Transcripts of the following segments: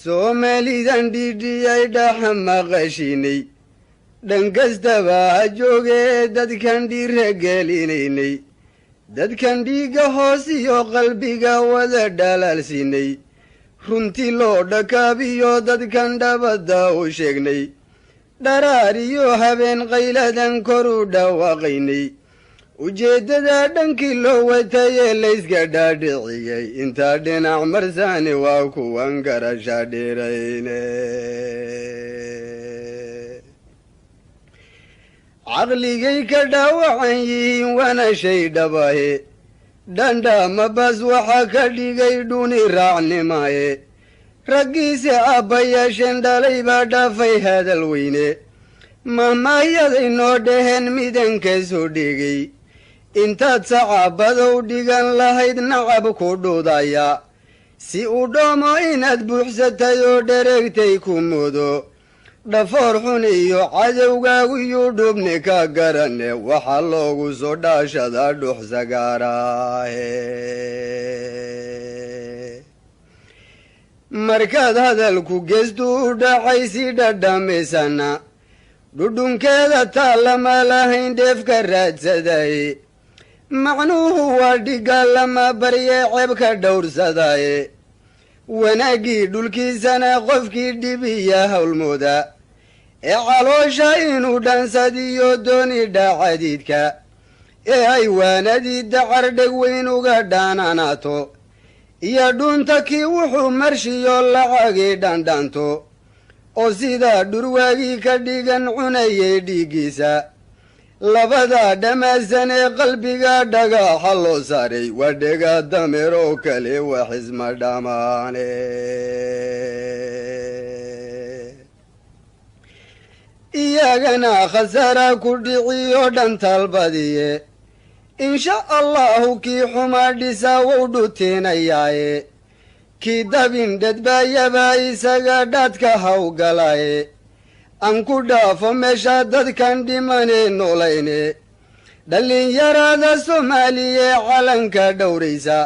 Somalidan dhidhiyay dhaxmaqashinay dhankastaba ha joogee dadkan dhiiragelinaynay dadkan dhiiga hoos iyo qalbiga wada dhalaalsinay runtii loo dhakaabiyo dadkan dhabadda u sheegnay dharaar iyo habeen qayladan kor u dhawaaqaynay ujeeddada dhankii loo watayee layska dhaadhiciyey intaa dhinac marsaani waa kuwan garasha dheerayne caqligay ka dhaawacan yihiin waana shay dhabahe dhandhama bas waxaa ka dhigay dhuni raacnimaye raggiise aabbayaasheen dhalay baa dhaafay hadal weyne mahmahyaday noo dhaheen midankaysu dhigay intaad sacaabadow dhigan lahayd nacab ku dhudaya si u dhoomo inaad buuxsatay oo dhereegtay ku mudo dhafoor xun iyo cadowgaagu yuu dhubni ka garane waxaa loogu soo dhaashadaa dhuxsagaaraahe markaad hadalku geestu u dhacay si dhadhamisana dhudhunkeeda taallama lahayn dheefka raadsadaye macnuhu waa dhigaalama baryee ceebka dhowrsadaye wanaaggii dhulkiisana qofkii dhibiya howlmooda ee caloosha inuu dhansadiyo dooni dhaacadiidka ee ay waanadii dacar dheg weyn uga dhaananaato iyo dhunta kii wuxuu marshiyo lacagii dhandhanto oo sidaa dhurwaagii ka dhigan cunayay dhiiggiisa labada dhamaasan ee qalbiga dhagaxa loo saaray waa dhega dameer oo kale waxisma dhammaane iyagana khasaara ku dhiciyo dhantalbadiye insha allahu kii xumaa dhisaa wou dhuteenayaaye kii dabin dhadbaayabaa isaga dhaadka hawgalaye aan ku dhaafo meesha dadkan dhimanee noolayne dhallinyarada soomaaliya calanka dhowraysa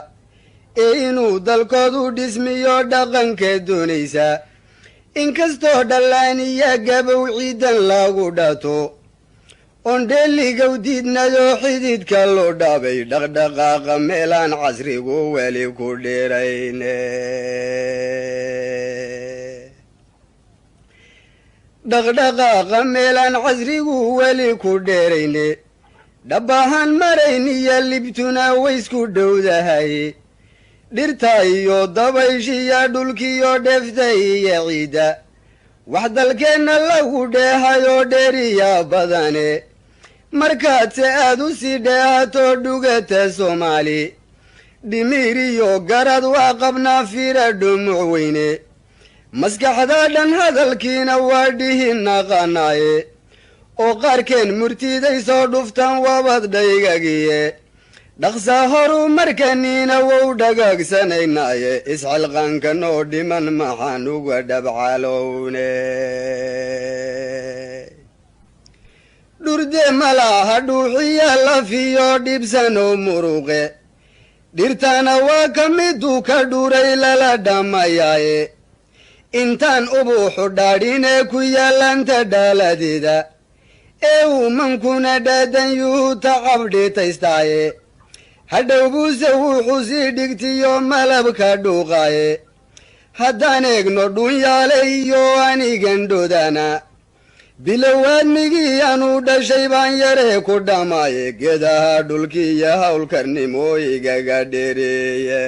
ee inuu dalkoodu dhismiyo dhaqanka doonaysa inkastoo dhallaaniya gabow ciidan lagu dhato oon dheeligow diidnadoo xididka loo dhaabay dhaqdhaqaaqa meelaan casrigu weli ku dheerayne dhaqdhaqaaqa meelaan casrigu weli ku dheerayne dhabahaan marayniyo libtuna waysku dhowdahay dhirta iyo dabayshiya dhulkiyo dheefta iyo ciidda wax dalkeenna lagu dheehayoo dheeriya badane markaadse aad u sii dheehato dhugata soomaali dhimiir iyo garad waa qabnaa fiira dhumuc weyne maskaxda dhan hadalkiina waa dhihi naqanaaye oo qaarkeen murtiday soo dhuftan wabad dhaygagiye dhaqsaa horu markaniina wow dhagaagsanaynaye isxilqaankanoo dhiman maxaan uga dhabcalowne dhurde malaha dhuuxiya lafiyo dhibsanoo muruqe dhirtana waa ka miduu ka dhuray lala dhammayaaye intaan ubuuxu dhaadhinee ku yaallanta dhaaladeeda ee uumankuna dhaadan yuhu tacabdhitaystaaye hadhow buuse wuxuu sii dhigtiyo malabka dhuuqaaye haddaan eegno dhunyaale iyo anigan dhodana bilowaadmigii anuu dhashay baan yaree ku dhammaaye geedaha dhulkiiyo howlkarnimo igaga dheereeye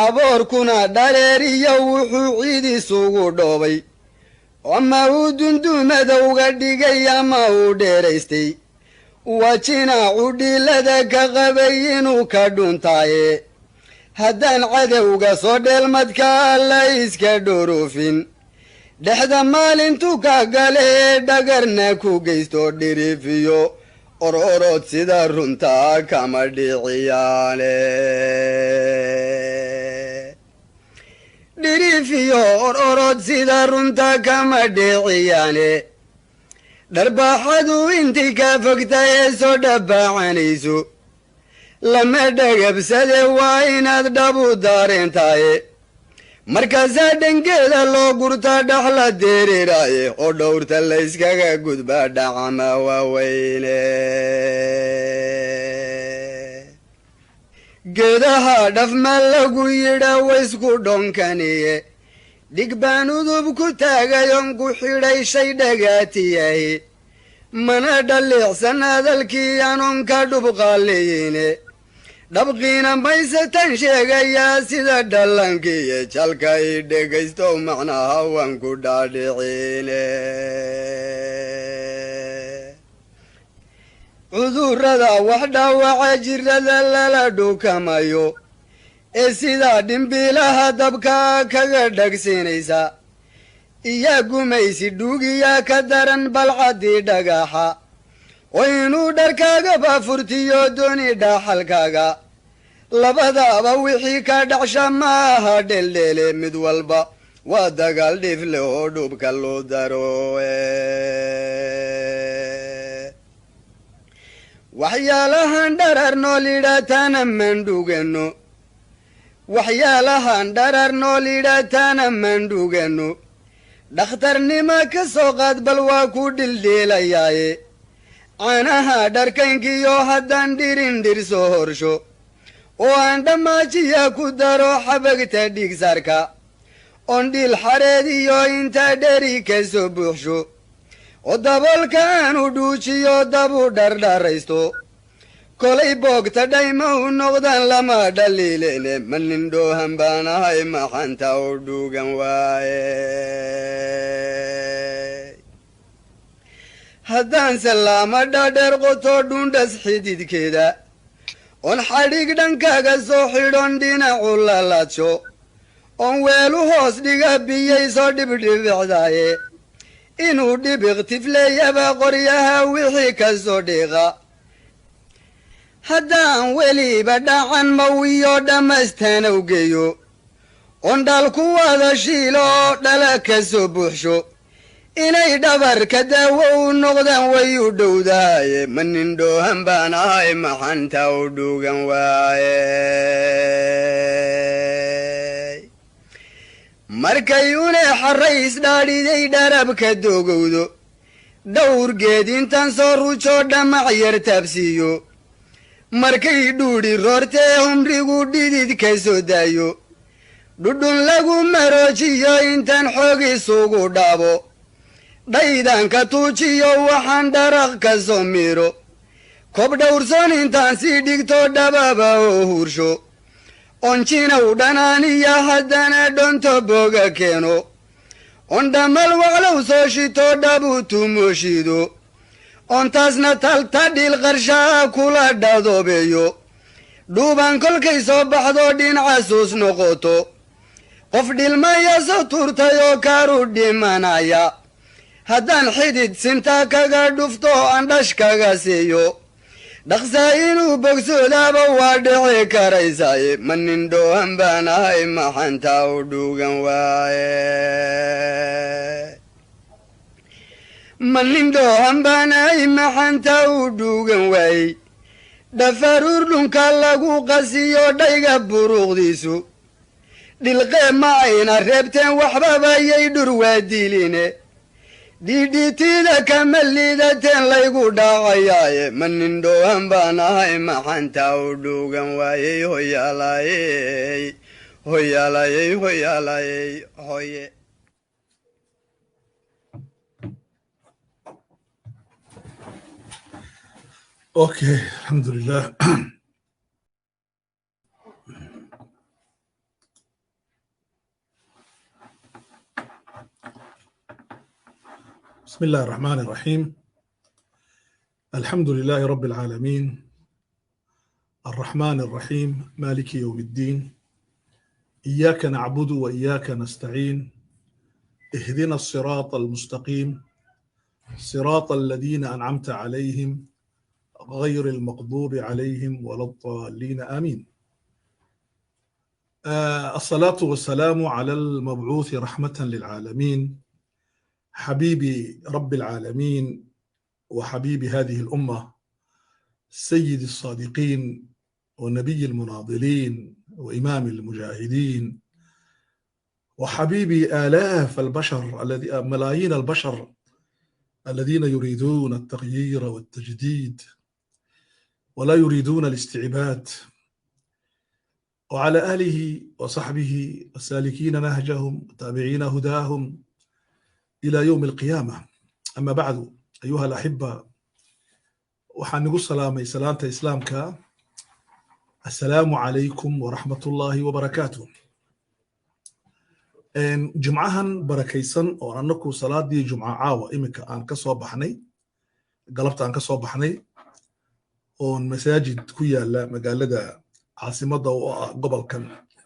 aboorkuna dhaleeriyo wuxuu ciid isugu dhoobay ama uu dundumadowga dhigay ama uu dheeraystay waa jinaacu dhiilada ka qabay inuu ka dhuntaaye haddaan cadowga soo dheelmadka alla iska dhoroofin dhexda maalintu ka gale ee dhagarna ku geysto dhiriifiyo ororood sida runtaa kama dhiciyaane dhiriifiyo ororod sida runta kama dhiciyaane dharbaaxadu intii ka fogta ee soo dhabbaacanayso lama dhagabsade waa inaad dhabu daareentaaye markaasaa dhangeeda loo gurta dhaxla dereeraaye oo dhowrta layskaga gudbaa dhacama waaweyne geedaha dhafma lagu yidha waysku dhonkaniye dhig baan udub ku taagayon ku xidhay shay dhagaatiyahi mana dhaliicsan hadalkii anoon ka dhubqaaliyine dhabqiina maysatan sheegayaa sida dhalankiiyo jalka i dhegaysto macnaha waan ku dhaadhiciine cudurrada wax dhaawaca jirrada lala dhukamayo ee sidaa dhimbiilaha dabka kaga dhagsiinaysa iyaa gumaysi dhuugiyaa ka daran balcaddii dhagaxa oo inuu dharkaagaba furtiyo dooni dhaaxalkaaga labadaaba wixii ka dhacsha ma aha dheeldheele mid walba waa dagaal dhifle oo dhubka loo daro waxyaalahan dharar nool yidhaataana mandhugano waxyaalahan dharar nool yidhaataana mandhugano dhakhtarnima ka soo qaad bal waa ku dhildhiilayaaye caanaha dharkaynkiyo haddaan dhirindhir soo horsho oo aan dhammaajiya ku daro xabagta dhiigsaarka oon dhiil xareed iyo intaa dheri ka soo buuxsho oo daboolka aanu dhuujiyo dabu dhardharaysto kolay boogta dhayma u noqdaan lama dhaliilene ma nin dhoohan baan ahay maxanta u dhuugan waaye haddaan salaama dhaadheer qoto dhundhas xididkeeda oon xadhig dhankaaga soo xidhon dhinacu lalaadsho oon weelu hoos dhiga biyayso dhibdhibicdaaye inuu dhibiq tifleeyaba qoryaha wixii ka soo dhiiqa haddaan weliba dhacan mawiyo dhammaystana u geeyo oon dhaalku wada shiilo oo dhala ka soo buuxsho inay dhabarka daawo u noqdaan way u dhowdaaye ma nin dhoohan baan ahay maxanta u dhuugan waaye markay une xarrays dhaadhiday dharabka doogowdo dhowrgeed intaan soo ruujo dhamac yar taabsiiyo markay dhuudhi roortee humrigu dhidid ka soo daayo dhudhun lagu maroojiyo intaan xoog isugu dhaabo dhaydanka tuujiyo waxaan dharaq ka soo miiro kob dhowrson intaan sii dhigto dhababa oo huursho onjinaw dhanaaniya haddana dhonto booga keeno on dhammal waclow soo shito dhabu tumooshido ontaasna talta dhil qarshaa kula dhadoobeeyo dhuuban kolkay soo baxdo dhinacasuus noqoto qof dhilmaya soo turtay oo kaaru dhimanaya haddaan xidid sintaa kaga dhufto aan dhash kaga siiyo dhaqsaa inuu bogsoodaaba waa dhici karaysaaye ma nin dhoohan baan ahay maxanta u dhuugan waaye ma nin dhoohan baan ahay maxanta u dhuugan waaye dhafaruur dhunka lagu qasiyo dhayga buruuqdiisu dhilqee ma ayna reebteen waxbaba yay dhur waa diiline dhiidhiitida kama liidateen laygu dhaacayaaye ma nin dhoohan baan ahay maxanta u dhuugan waayey hoyaalayey hoyaalayey hoyaalayey hoye Okay, alhamdulillah. بسم الله الرحمن الرحيم. الحمد لله رب العالمين الرحمن الرحيم مالك يوم الدين إياك نعبد وإياك نستعين اهدنا الصراط المستقيم صراط الذين أنعمت عليهم غير المغضوب عليهم ولا الضالين آمين. الصلاة والسلام على المبعوث رحمة للعالمين حبيب رب العالمين وحبيب هذه الأمة سيد الصادقين ونبي المناضلين وإمام المجاهدين وحبيب آلاف البشر ملايين البشر الذين يريدون التغيير والتجديد ولا يريدون الاستعباد، وعلى آله وصحبه السالكين نهجهم تابعين هداهم إلى يوم القيامة. أما بعد أيها الأحبة، waxaan ugu salaamay salaanta islaamka. Assalaamu calaykum waraxmat ullaahi wabarakaatuh. Jumcahan barakaysan oo annagu salaadii jumca caawa iminka aan ka soo baxnay, galabta aan ka soo baxnay oon masaajid ku yaala magaalada caasimadda oo ah gobolkan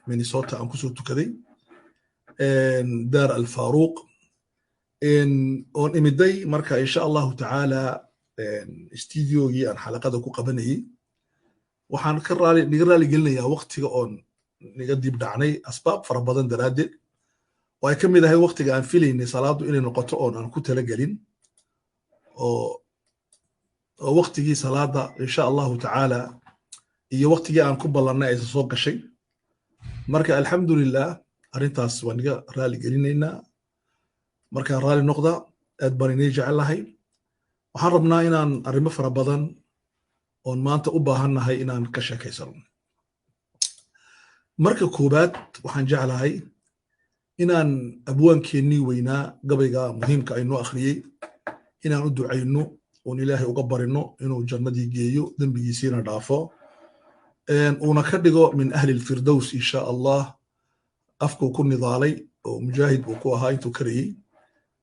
Minnesota aan kusoo tukaday, Daar al-Faaruq, oon imiday marka insha allahu tacaala studiogii aan xalaqada ku qabanayay. Waxaan niga raali gelinayaa waqtiga oon niga dib dhacnay asbaab fara badan daraaddeed, oo ay ka mid ahay waqtiga aan filaynay salaadu inay noqoto oon aan ku talagelin, oo waqtigii salaada insha allahu tacaala iyo waqtigii aan ku ballannay aysan soo gashay. Marka alxamdulilah arrintaas waan niga raali gelinaynaa. Markaan raali noqda, aad baan inay jecelahay. waxaan rabnaa inaan arrimo fara badan oon maanta u baahannahay inaan ka sheekaysano. Marka koobaad waxaan jeclahay inaan abwaankeennii weynaa gabayga muhiimka aynoo akhriyey inaan u ducayno oon ilaahay uga barino inuu jannadii geeyo, dembigiisiina dhaafo, uuna ka dhigo min ahli lfirdows insha allah. afkuu ku nidaalay oo mujaahid buu ku ahaa intuu karayey,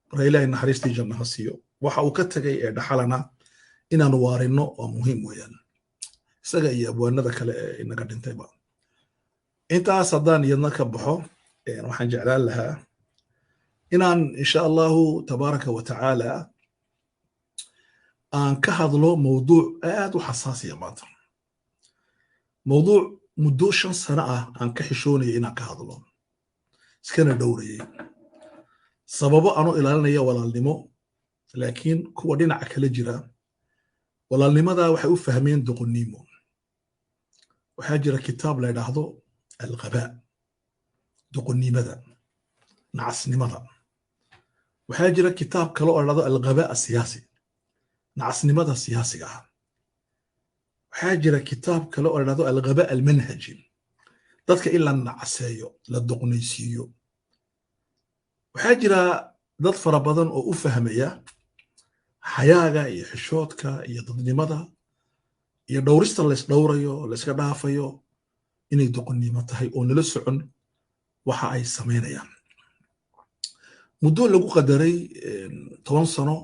marka ilaahay naxariistii janno ha siiyo. waxa uu ka tagay ee dhaxalana inaan waarino waa muhiim weeyaan, isaga iyo abwaanada kale ee inaga dhintayba. intaas haddaan iyadna ka baxo, waxaan jeclaan lahaa inaan insha allahu tabaaraka wa tacaala aan ka hadlo mawduuc aad u xasaasiya maanta. mawduuc muddo 5 sano ah aan ka xishoonayay inaan ka hadlo, iskana dhowrayay sababo aanu ilaalinaya walaalnimo, laakiin kuwa dhinaca kala jira walaalnimada waxay u fahmeen doqonnimo. waxaa jira kitaab la yidhaahdo alqabaa, doqonnimada, nacasnimada. waxaa jira kitaab kale oo la yidhaahdo alqabaa asiyaasi, nacasnimada siyaasiga ah. waxaa jira kitaab kale oo la yidhaahdo alqabaa almanhaji, dadka in la nacaseeyo, la doqnaysiiyo. waxaa jira dad fara badan oo u fahmaya xayaaga iyo xishoodka iyo dadnimada iyo dhowrista laysdhowrayo, layska dhaafayo inay doqonnimo tahay oo nala socon waxa ay samaynayaan. muddo lagu qadaray 10 sano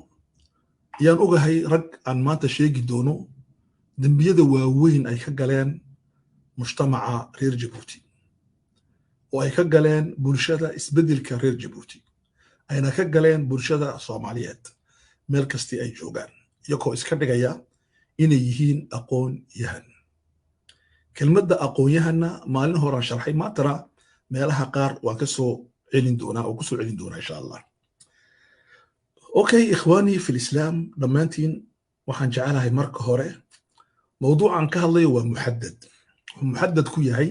ayaan ogahay rag aan maanta sheegi doono dembiyada waaweyn ay ka galeen mujtamaca reer Jabuuti, oo ay ka galeen bulshada isbeddelka reer Jabuuti, ayna ka galeen bulshada Soomaaliyeed meel kasta ay joogaan, iyagoo iska dhigaya inay yihiin aqoon-yahan. kelmadda aqoon-yahanna maalin horaan sharxay, maantana meelaha qaar waan ka soo celin doonaa oo ku soo celin doonaa insha allah. okay ikhwaanii fi lislaam dhammaantiin, waxaan jecelahay marka hore mawduucan ka hadlayo waa muxaddad. wuxuu muxaddad ku yahay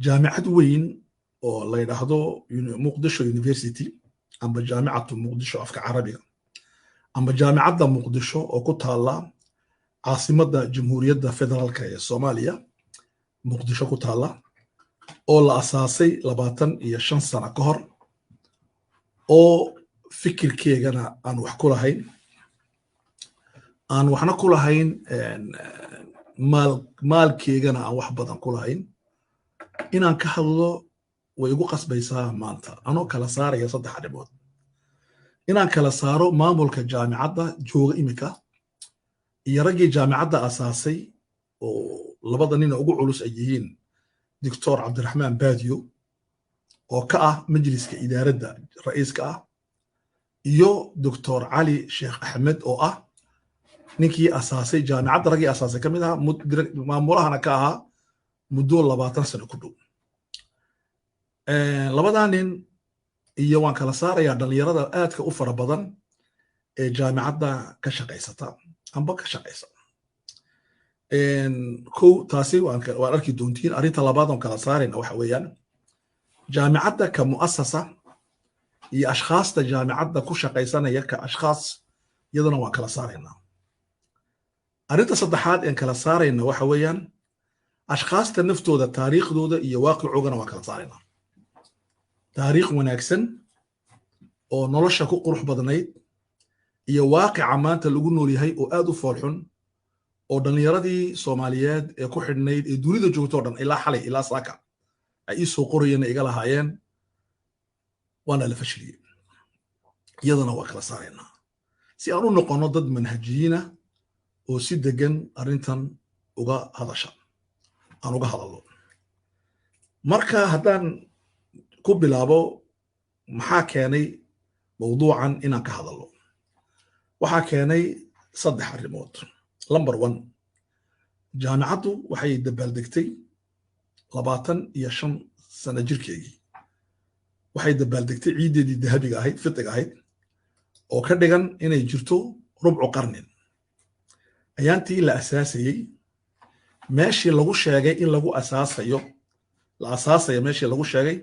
jaamicad weyn oo la yidhaahdo muqdisho university amba jaamicatu muqdisho afka carabiga, amba jaamicadda muqdisho oo ku taala caasimadda jamhuuriyadda federaalka ee Soomaaliya, muqdisho ku taala, oo la asaasay 25 sano ka hor, oo fikirkeegana aan wax ku lahayn, aan waxna ku lahayn maalkeegana aan wax badan ku lahayn. inaan ka hadlo way igu qasbaysaa maanta anoo kala saaraya 3 arrimood. inaan kala saaro maamulka jaamicadda jooga imika iyo raggii jaamicadda asaasay, oo labada nin ugu culus ay yihiin Dr. Cabdiraxmaan Baadiyo oo ka ah majliska idaaradda ra'iiska ah, iyo Dr. Cali Sheekh Axmed oo ah ninkii asaasay jaamicadda, raggii asaasay ka mid ahaa, maamulahana ka ahaa muddo 20 sano ku dhow. labadaa nin iyo waan kala saarayaa dhalinyarada aadka u fara badan ee jaamicadda ka shaqaysata amba ka shaqaysa. kow taasi waan arki doontiin. arrinta labaad oon kala saarayna waxa weeyaan jaamicadda ka mu'asasa iyo ashkhaasta jaamicadda ku shaqaysanaya ka ashkhaas iyadana waan kala saaraynaa. arrinta saddexaad een kala saarayna waxa weeyaan ashkhaasta naftooda taariikhdooda iyo waaqicoogana waan kala saaraynaa. taariikh wanaagsan oo nolosha ku qurux badnayd iyo waaqica maanta lagu nool yahay oo aad u foolxun oo dhallinyaradii Soomaaliyeed ee ku xidhnayd ee dunida joogto dhan ilaa xalay ilaa saaka ay ii soo qorayeen iga lahaayeen waana la fashiliyey. iyadana waa kala saaraynaa si aan u noqono dad manhajiyiina oo si degan arrintan uga hadasha aan uga hadalno. marka haddaan ku bilaabo maxaa keenay mawduucan inaan ka hadalno, waxaa keenay 3 arrimood. number 1, jaamicaddu waxay dabaaldegtay 25 sano jirkeegii. waxay dabaaldegtay ciideedii dahabiga ahayd fitiga ahayd oo ka dhigan inay jirto rubcu qarnin. ayaantii la asaasayey meeshii lagu sheegay in lagu asaasayo la asaasayo meeshii lagu sheegay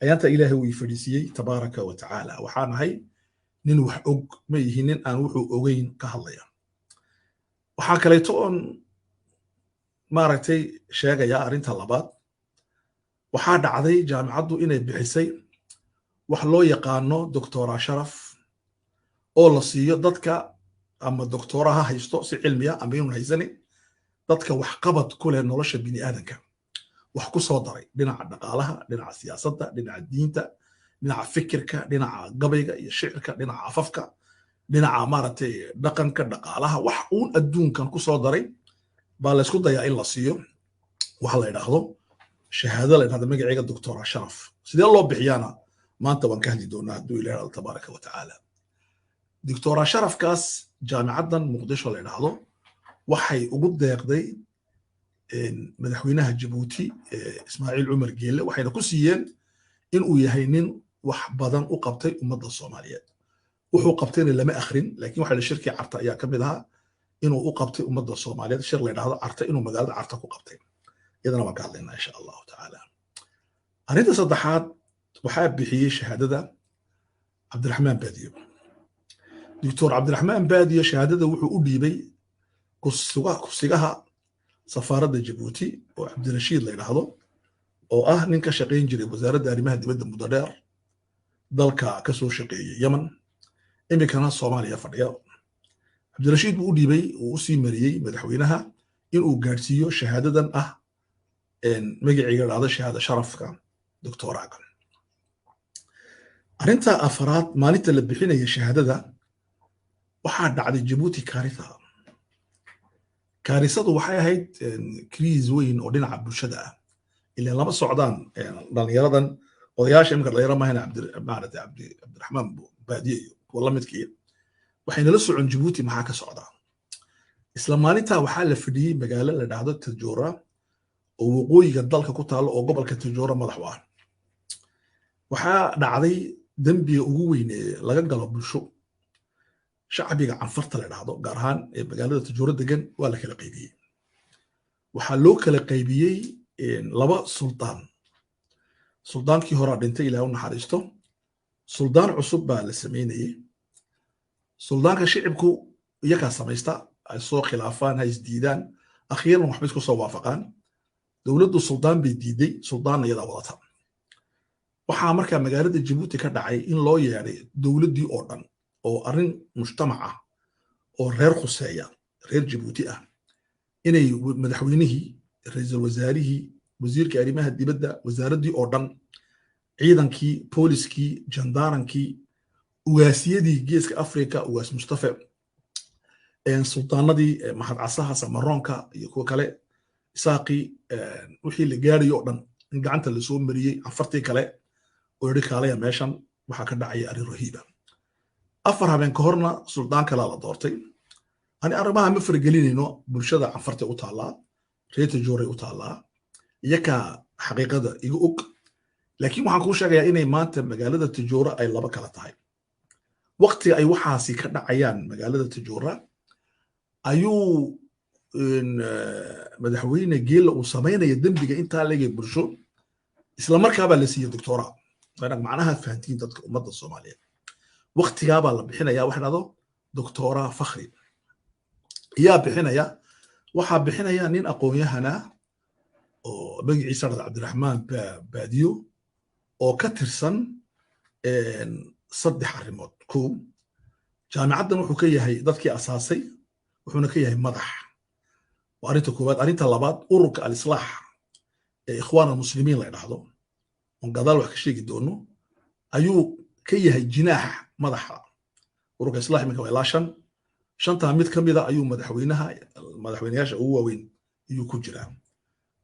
ayaanta ilaahay uu fadhiisiyey tabaaraka wa tacaala. waxaan ahay nin wax og ma yihiin nin aan wuxuu ogeyn ka hadlaya. waxaa kaleeto oon maaragtay sheegaya arrinta labaad, waxaa dhacday jaamicaddu inay bixisay wax loo yaqaano doctora sharaf oo la siiyo dadka ama doctoraha haysto si cilmiya ama inuu haysani dadka wax qabad ku leh nolosha bini aadanka, wax ku soo daray dhinaca dhaqaalaha, dhinaca siyaasadda, dhinaca diinta, dhinaca fikirka, dhinaca gabayga iyo shicirka, dhinaca afafka, dhinaca maaragtay dhaqanka, dhaqaalaha, wax uun adduunkan ku soo daray baa la isku dayaa in la siiyo waxa la yidhaahdo shahaado la yidhahdo magaceega doctora sharaf. sidee loo bixiyaana maanta waan ka hadli doonaa hadduu ilaahay tabaaraka wa tacaala. doctora sharafkaas jaamicaddan muqdisho la yidhaahdo waxay ugu deeqday madaxweynaha Jabuuti Ismaaciil Cumar Geelle, waxayna ku siiyeen in uu yahay nin wax badan u qabtay ummadda Soomaaliyeed. wuxuu qabtayna lama akhrin, laakiin waxa la shirkii Carta ayaa ka mid ahaa inuu u qabtay ummadda Soomaaliyeed shir la yidhaahdo Carta, inuu magaalada Carta ku qabtay. iyadana waan ka hadlaynaa insha allahu tacaala. arrinta saddexaad waxaa bixiyey shahaadada Cabdiraxmaan Baadiyo. doctor Cabdiraxmaan Baadiyo shahaadada wuxuu u dhiibay kursigaha safaaradda Jabuuti oo Cabdirashiid la yidhaahdo oo ah nin ka shaqayn jiray wasaaradda arrimaha dibadda muddo dheer, dalka ka soo shaqeeyay Yemen, iminkana Soomaaliya fadhiya. Cabdirashiid buu u dhiibay uu u sii mariyey madaxweynaha inuu gaadhsiiyo shahaadadan ah magaciiga dhacdo shahaada sharafka doctoraga. arrinta afaraad, maalinta la bixinaya shahaadada waxaa dhacday Jabuuti kaarisa. kaarisadu waxay ahayd kriis weyn oo dhinaca bulshada ah. ilaa lama socdaan dhalinyaradan odayaasha iminka dhalinyaro mahayna Cabdiraxmaan Baadiye iyo kuwa la midkii waxayna la socon Jabuuti maxaa ka socdaa. isla maalintaa waxaa la fadhiyey magaalo la dhahdo Tajoora oo waqooyiga dalka ku taalo oo gobolka Tajoora madax u ah. waxaa dhacday dembiga ugu weyn ee laga galo bulsho shacbiga canfarta la dhahdo gaar ahaan ee magaalada Tajoora degan waa la kala qaybiyey. waxaa loo kala qaybiyey 2 suldaan. suldaankii hore dhintay ilaahay u naxariisto, suldaan cusub baa la sameynayay. suldaanka shicibku iyagaa samaysta, ay soo khilaafaan, hay isdiidaan, akhiiran waxbay isku soo waafaqaan. dowladdu suldaan bay diiday, suldaanna iyadaa wadata. waxaa markaa magaalada Jabuuti ka dhacay in loo yeedhay dowladdii oo dhan oo arrin mujtamac ah oo reer khuseeya, reer Jabuuti ah, inay madaxweynihii, ra'iisul wasaarihii, wasiirka arrimaha dibadda, wasaaraddii oo dhan, ciidankii, booliskii, jandaarankii, ugaasiyadii geeska Afrika, ugaas Mustafa, sultaanadii Mahad Casaha, Samaroonka iyo kuwa kale, Isaaqii, wixii la gaadhayo oo dhan in gacanta la soo mariyey. afartii kale oo yidhi kaalaya meeshan waxaa ka dhacaya arrin rahiiba. 4 habeen ka horna suldaan kalaa la doortay. ani arrimaha ma faragelinayno, bulshada canfarta u taallaa, reer Tajooray u taallaa, iyakaa xaqiiqada iga og. laakiin waxaan kuu sheegayaa inay maanta magaalada Tajoora ay laba kala tahay waqtiga ay waxaasi ka dhacayaan magaalada Tajoora ayuu madaxweyne geela uu sameynaya dembiga intaa leegay bulsho isla markaaba la siiyay doctora macnaha fahantiin dadka ummadda Soomaaliyeed waqtigaaba la bixinaya wax dhado doctora fakhri yaa bixinaya waxa bixinaya nin aqoon-yahana oo magaciisa Cabdiraxmaan Baadiyo oo ka tirsan saddex arrimood koow jaamacaddan wuxuu ka yahay dadkii asaasay wuxuuna ka yahay madax وأريد كوبات أريد طلبات أورك الإصلاح إخوان المسلمين لا يلاحظوا من قضاء وحكي شيء قدونه أيو كيه الجناح مدحها أورك الإصلاح من كوي لاشن شنطة ميت كم إذا أيو مدحوينها مدحوينهاش هو وين يو كجرا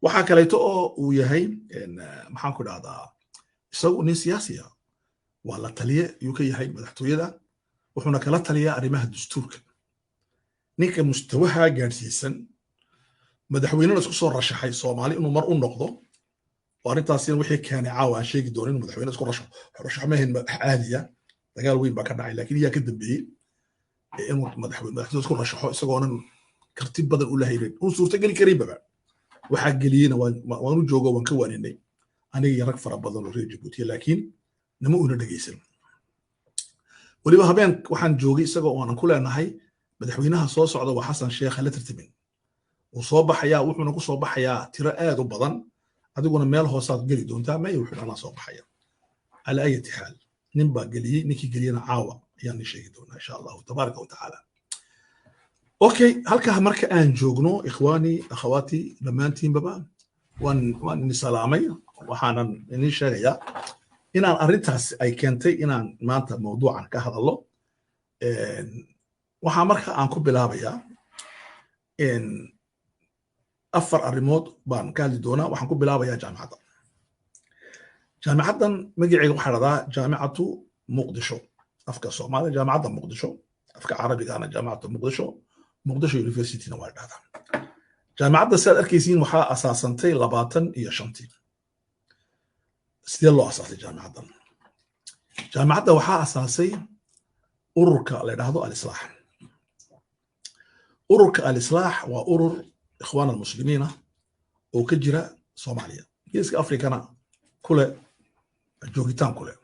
وحكى ليتو وياهي إن محاكو هذا يسوي ناس سياسية ولا تلية يوكي هاي مدحتويدا وحنا كلا تلية أريمها الدستور نيك مستواها جالسيسن madaxweynena isku soo rashaxay Soomaali inuu mar u noqdo warintaasina wixii keenay caawa sheegi doonay inuu madaxweyne isku rashax maahin caadiya dagaal weyn baa ka dhacay laakiin yaa ka dambeeyay inuu madaxweyne isku rashaxo isagoonan karti badan u lahayn uu suurta gali karin baba waxa galiyeen waan u joogo waan ka waaninay aniga rag fara badan oo reer Djibouti laakiin nama una dhageysan waliba habeen waxaan joogay isagoo aan ku leenahay madaxweynaha soo socda waa Xasan Sheekh la tartamin وصوبح يا وحنا كصوبح يا ترى آد وبضن أديكونا ميل هو صاد جري دون تامي وحنا أنا صوبح يا على أي حال نبى جلي نكي جلينا عاوة يعني شيء دون إن شاء الله تبارك وتعالى. أوكي هل كهمرك أن جوجنو إخواني أخواتي لما أنتين بابا وان سلامي وحنا نشجع يا إن أريتها أي كنتي إن ما أنت موضوعا كهذا الله وحمرك أنكو بلابيا إن أفر الريموت بان كالي دونا وحنكون بلابا يا جامعة جامعة مجيء وحردا جامعة مقدشو أفكار صومالي جامعة مقدشو أفكار عربي كان جامعة مقدشو يونيفرسيتي نوارد هذا جامعة سال أركيزين وحا أساسنتي لباتن إيا شنتي سيدي الله أساسي جامعة وحا أساسي أوركا لدهدو الإصلاح أورك الإصلاح وأورر إخوان المسلمين وكجرة صوماليا يسك أفريقيا كله جوجيتان كله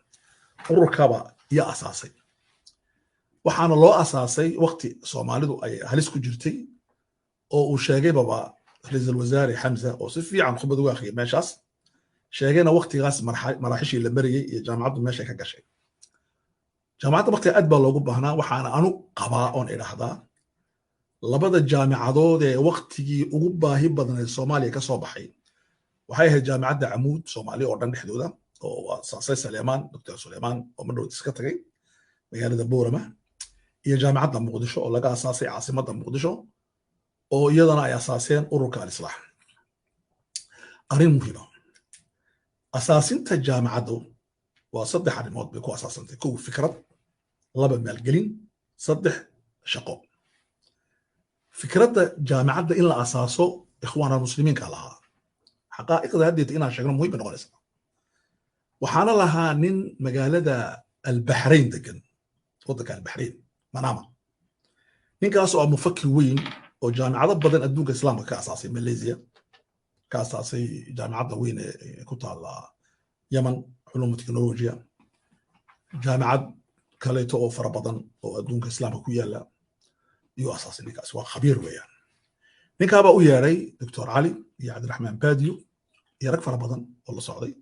أورك هذا يا أساسي وحنا الله أساسي وقت صومالي دو أي هلس كجرتي أو شاقي بابا رئيس الوزراء حمزة أو صفي عن خبز واخي ماشاس شاقينا وقت غاس مراحشي لمريجي جامعة ماشي كشيء جامعة وقت أدبر لو جب هنا وحنا أنو قباء إلى هذا labada jaamicadood ee waqtigii ugu baahi badan Soomaaliya ka soo baxay waxay ahayd jaamacadda Amuud Soomaaliya oo dhan dhexdooda oo asaasay Sulaymaan Dr. Sulaymaan oo madhow iska tagay magaalada Boorama iyo jaamacadda Muqdisho oo laga asaasay caasimadda Muqdisho oo iyadana ay asaaseen ururka al-Islaax arrin muhiim ah asaasinta jaamacaddu waa saddex arrimood bay ku asaasantay kow fikrad laba maalgelin saddex shaqo فكرة جامعة إلا أساسه إخوان المسلمين كلها حقائق هذه إنا شغلنا مهم بنقول وحنا لها من مجال البحرين دكن وضك البحرين منامة من كاسو مفكر وين وجامعة بدن أدوك إسلام كأساسي ماليزيا كأساسي جامعة وين كنت على يمن علوم التكنولوجيا جامعة كليتو أوفر بدن وأدوك إسلام كويلا يو أساس نكاس وخبير ويان نكابا وياري دكتور علي يا عبد الرحمن باديو يرك فربضن والله صعدي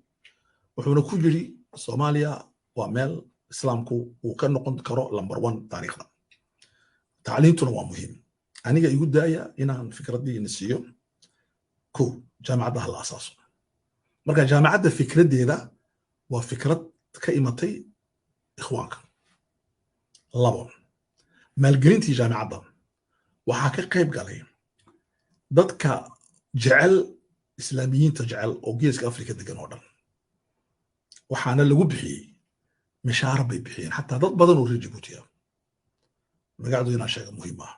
وحنا كوجري صوماليا ومال إسلامكو وكان نقد كرو لمبر 1 تاريخنا تعليمتنا مهم أنا يقول دايا إن فكرة دي نسيو كو جامعة ده الأساس مركز جامعة ده فكرة دي ده وفكرة كائمتي إخوانك لابون maalgelintii jaamacadda waxaa ka qayb galay dadka jecel islaamiyiinta jecel oo geeska Afrika degan oo dhan waxaana lagu bixiyay mishaar bay bixiyeen xataa dad badan oo reer Djibouti ah magacdu inaa sheega muhiim ah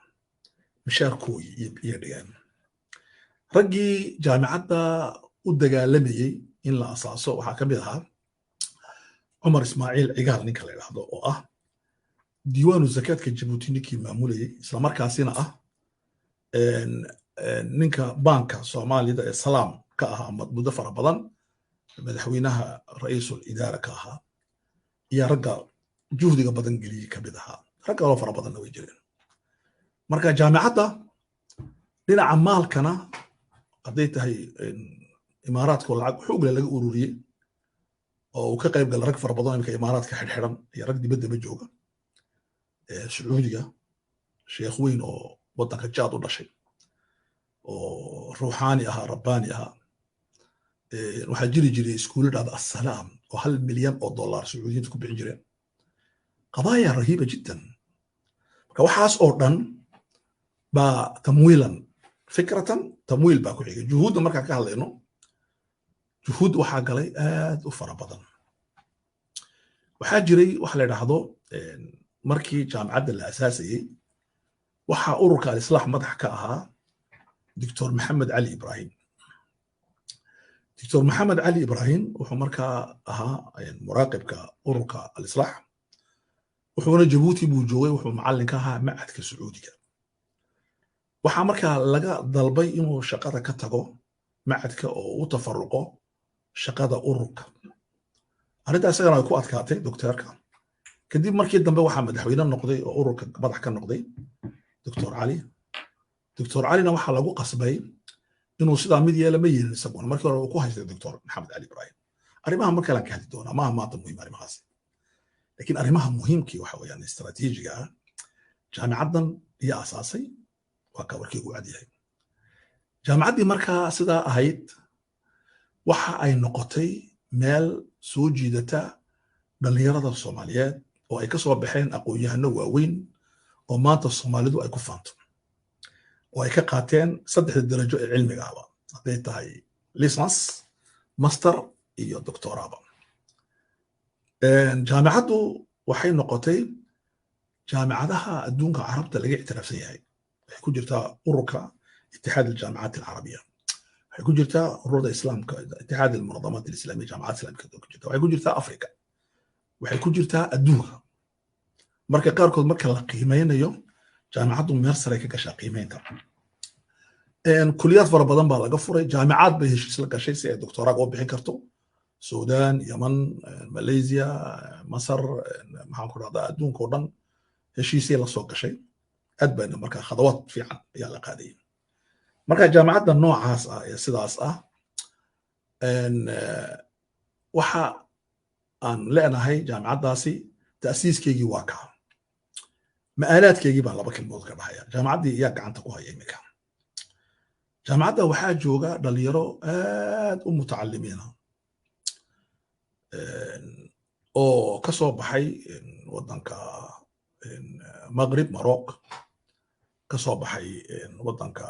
mishaarkooyi iyo dhigaan raggii jaamacadda u dagaalamayay in la asaaso waxaa ka mid ahaa عمر إسماعيل عقال نينك اللي هذا ديوان الزكاة كجيبوتي نيكي معمولي إسلام مركزنا نينكا بانكا صومالي دا السلام كأها مدفر بدن مدحوينها رئيس الإدارة كأها يا رجال جهدي بدن قلي كبدها رجال وفر بدن ويجرين مركز جامعة لنا عمال كنا قضيت هي إمارات كل حقوق اللي أورورية أو كقريب قال رك فربضان كإمارات كحد حرم يا رك دي بدي بجوجا سعودية شيخ وين أو وطن كجاد ولا شيء أو روحاني رباني waxaa jiray iskuulo dhada assalaam oo 1 milyan oo dollar sacuudiyiinta ku bixin jireen qadaaya rahiiba jiddan marka waxaas oo dhan baa tamwiilan fikratan tamwiil baa ku xigay juhuudda markaan ka hadlayno juhuud waxaa galay aad u fara badan waxaa jiray waxa la yidhaahdo markii jaamacadda la asaasayey waxaa ururka al-islaax madax ka ahaa دكتور محمد علي إبراهيم دكتور محمد علي إبراهيم وحو مركا مراقب كأوركا الإصلاح وحونا جيبوتي بوجوي وحو معلن كاها معهد كسعودي وحا مركا لقى ضلبي إنو شقادة كتاقو معهد كأو تفرقو شقادة أوركا أريد أسألنا يكو أتكاتي دكتوركا كديب مركي الدنبي وحا مدحوينا النقضي أوركا مدح كالنقضي دكتور علي دكتور علينا waxaa lagu qasbay inuu sida mid yeelo ma yeelin isaguna markii hore uu ku haystay Dr. Maxamed Ali Ibrahim arimaha marka la ka hadli doona ma maanta muhiim arimahaas laakiin arimaha muhiimkii waxa weeyaan istaraatiijiga jaamacadan iyo asaasay waa ka warkii ugu cadyahay jaamacadii marka sida ahayd waxa ay noqotay meel soo jiidata dhalinyarada Soomaaliyeed oo ay ka soo baxeen aqoon-yahano waaweyn oo maanta Soomaalidu ay ku faanto وأي كقاتين صدق الدرجة العلمية هذا أعطيتها هي ليسانس ماستر إيو دكتوراه جامعته وحي نقطتين جامعتها الدنيا عرب تلاقي اعتراف سيئة يكون جرتا أوروكا اتحاد الجامعات العربية يكون جرتا روضة إسلام اتحاد المنظمات الإسلامية جامعات إسلامية ويكون جرتا أفريقيا ويكون جرتا الدنيا مركا قاركود مركا لقيمين يوم جامعاتهم ميرسري كقشا قيمينتا كليات فربضان بقى laga furay jaamacad bay heshiis la gashay si ay doctorate oo bixin karto Suudaan Yemen Malaysia Masar maxaan ku radaa adduunka oo dhan heshiisay la soo gashay aad bayna marka khadawad fiican ayaa la qaaday marka jaamacadda noocaas ah ee sidaas ah waxa aan leenahay jaamacaddaasi taasiiskeygii waa ka مآلاتكي بان لبا كلمود كدحايا جامعدي يا غانتا ku haya imika jaamacadda waxa jooga dhalinyaro aad u mutacallimiina oo ka soo baxay wadanka Maghrib Maroc ka soo baxay wadanka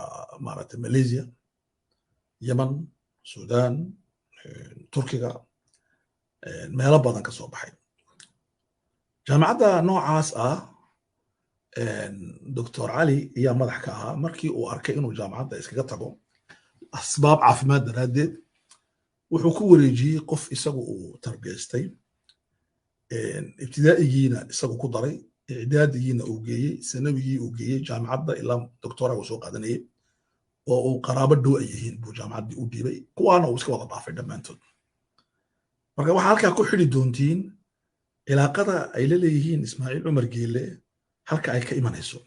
maaragtay Malaysia Yemen Suudaan Turkiga meelo badan ka soo baxay jaamacadda noocaas ah دكتور علي يا مدح كاها مركي واركي انه جامعه اسكغا تاغو اسباب عافماد دراديد wuxuu ku wareejiyay qof isagu uu tarbiyaystay ibtidaa'igiina isagu ku daray i'daadigiina uu geeyay sanawigii uu geeyay jaamacadda ilaa doctoraga soo qaadanayay oo uu qaraabo dhow ay yihiin buu jaamacaddii u dhiibay kuwaana uu iska wada dhaafay dhammaantood marka waxaa halkaa ku xidhi doontiin cilaaqada ay la leeyihiin Ismaaciil Cumar Geelle halka ay ka imanayso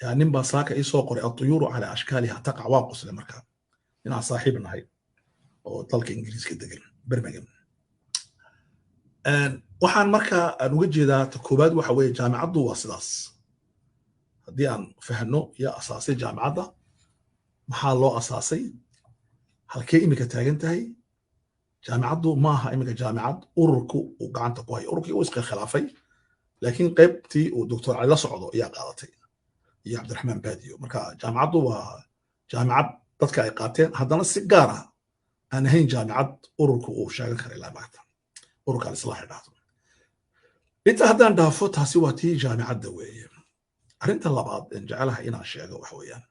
yaa nin baa saaka ii soo qoray at-tuyuru ala ashkaliha taqa waa qosle marka inaan saaxiib nahay oo dalka Ingiriiska degan Birmingham waxaan marka aan uga jeedaa koobaad waxa weeye jaamacaddu waa sidaas haddii aan fahno yaa asaasay jaamacadda maxaa loo asaasay halkee imika taagan tahay jaamacaddu maaha imika jaamacad ururku uu gacanta ku hayo ururkii uu iska khilaafay لكن قيبتي ودكتور علي صعدوا يا قالتي يا عبد الرحمن باديو مركا جامعته وجامعه dadka ay qaateen hadana si gaar ah aan ahayn jaamacad ururku uu sheegan karo ilaa maanta ururka islaax dhahdo inta hadaan dhaafo taasi waa tii jaamacadda weeye arinta labaad in jecelahay inaan sheego wax weeyaan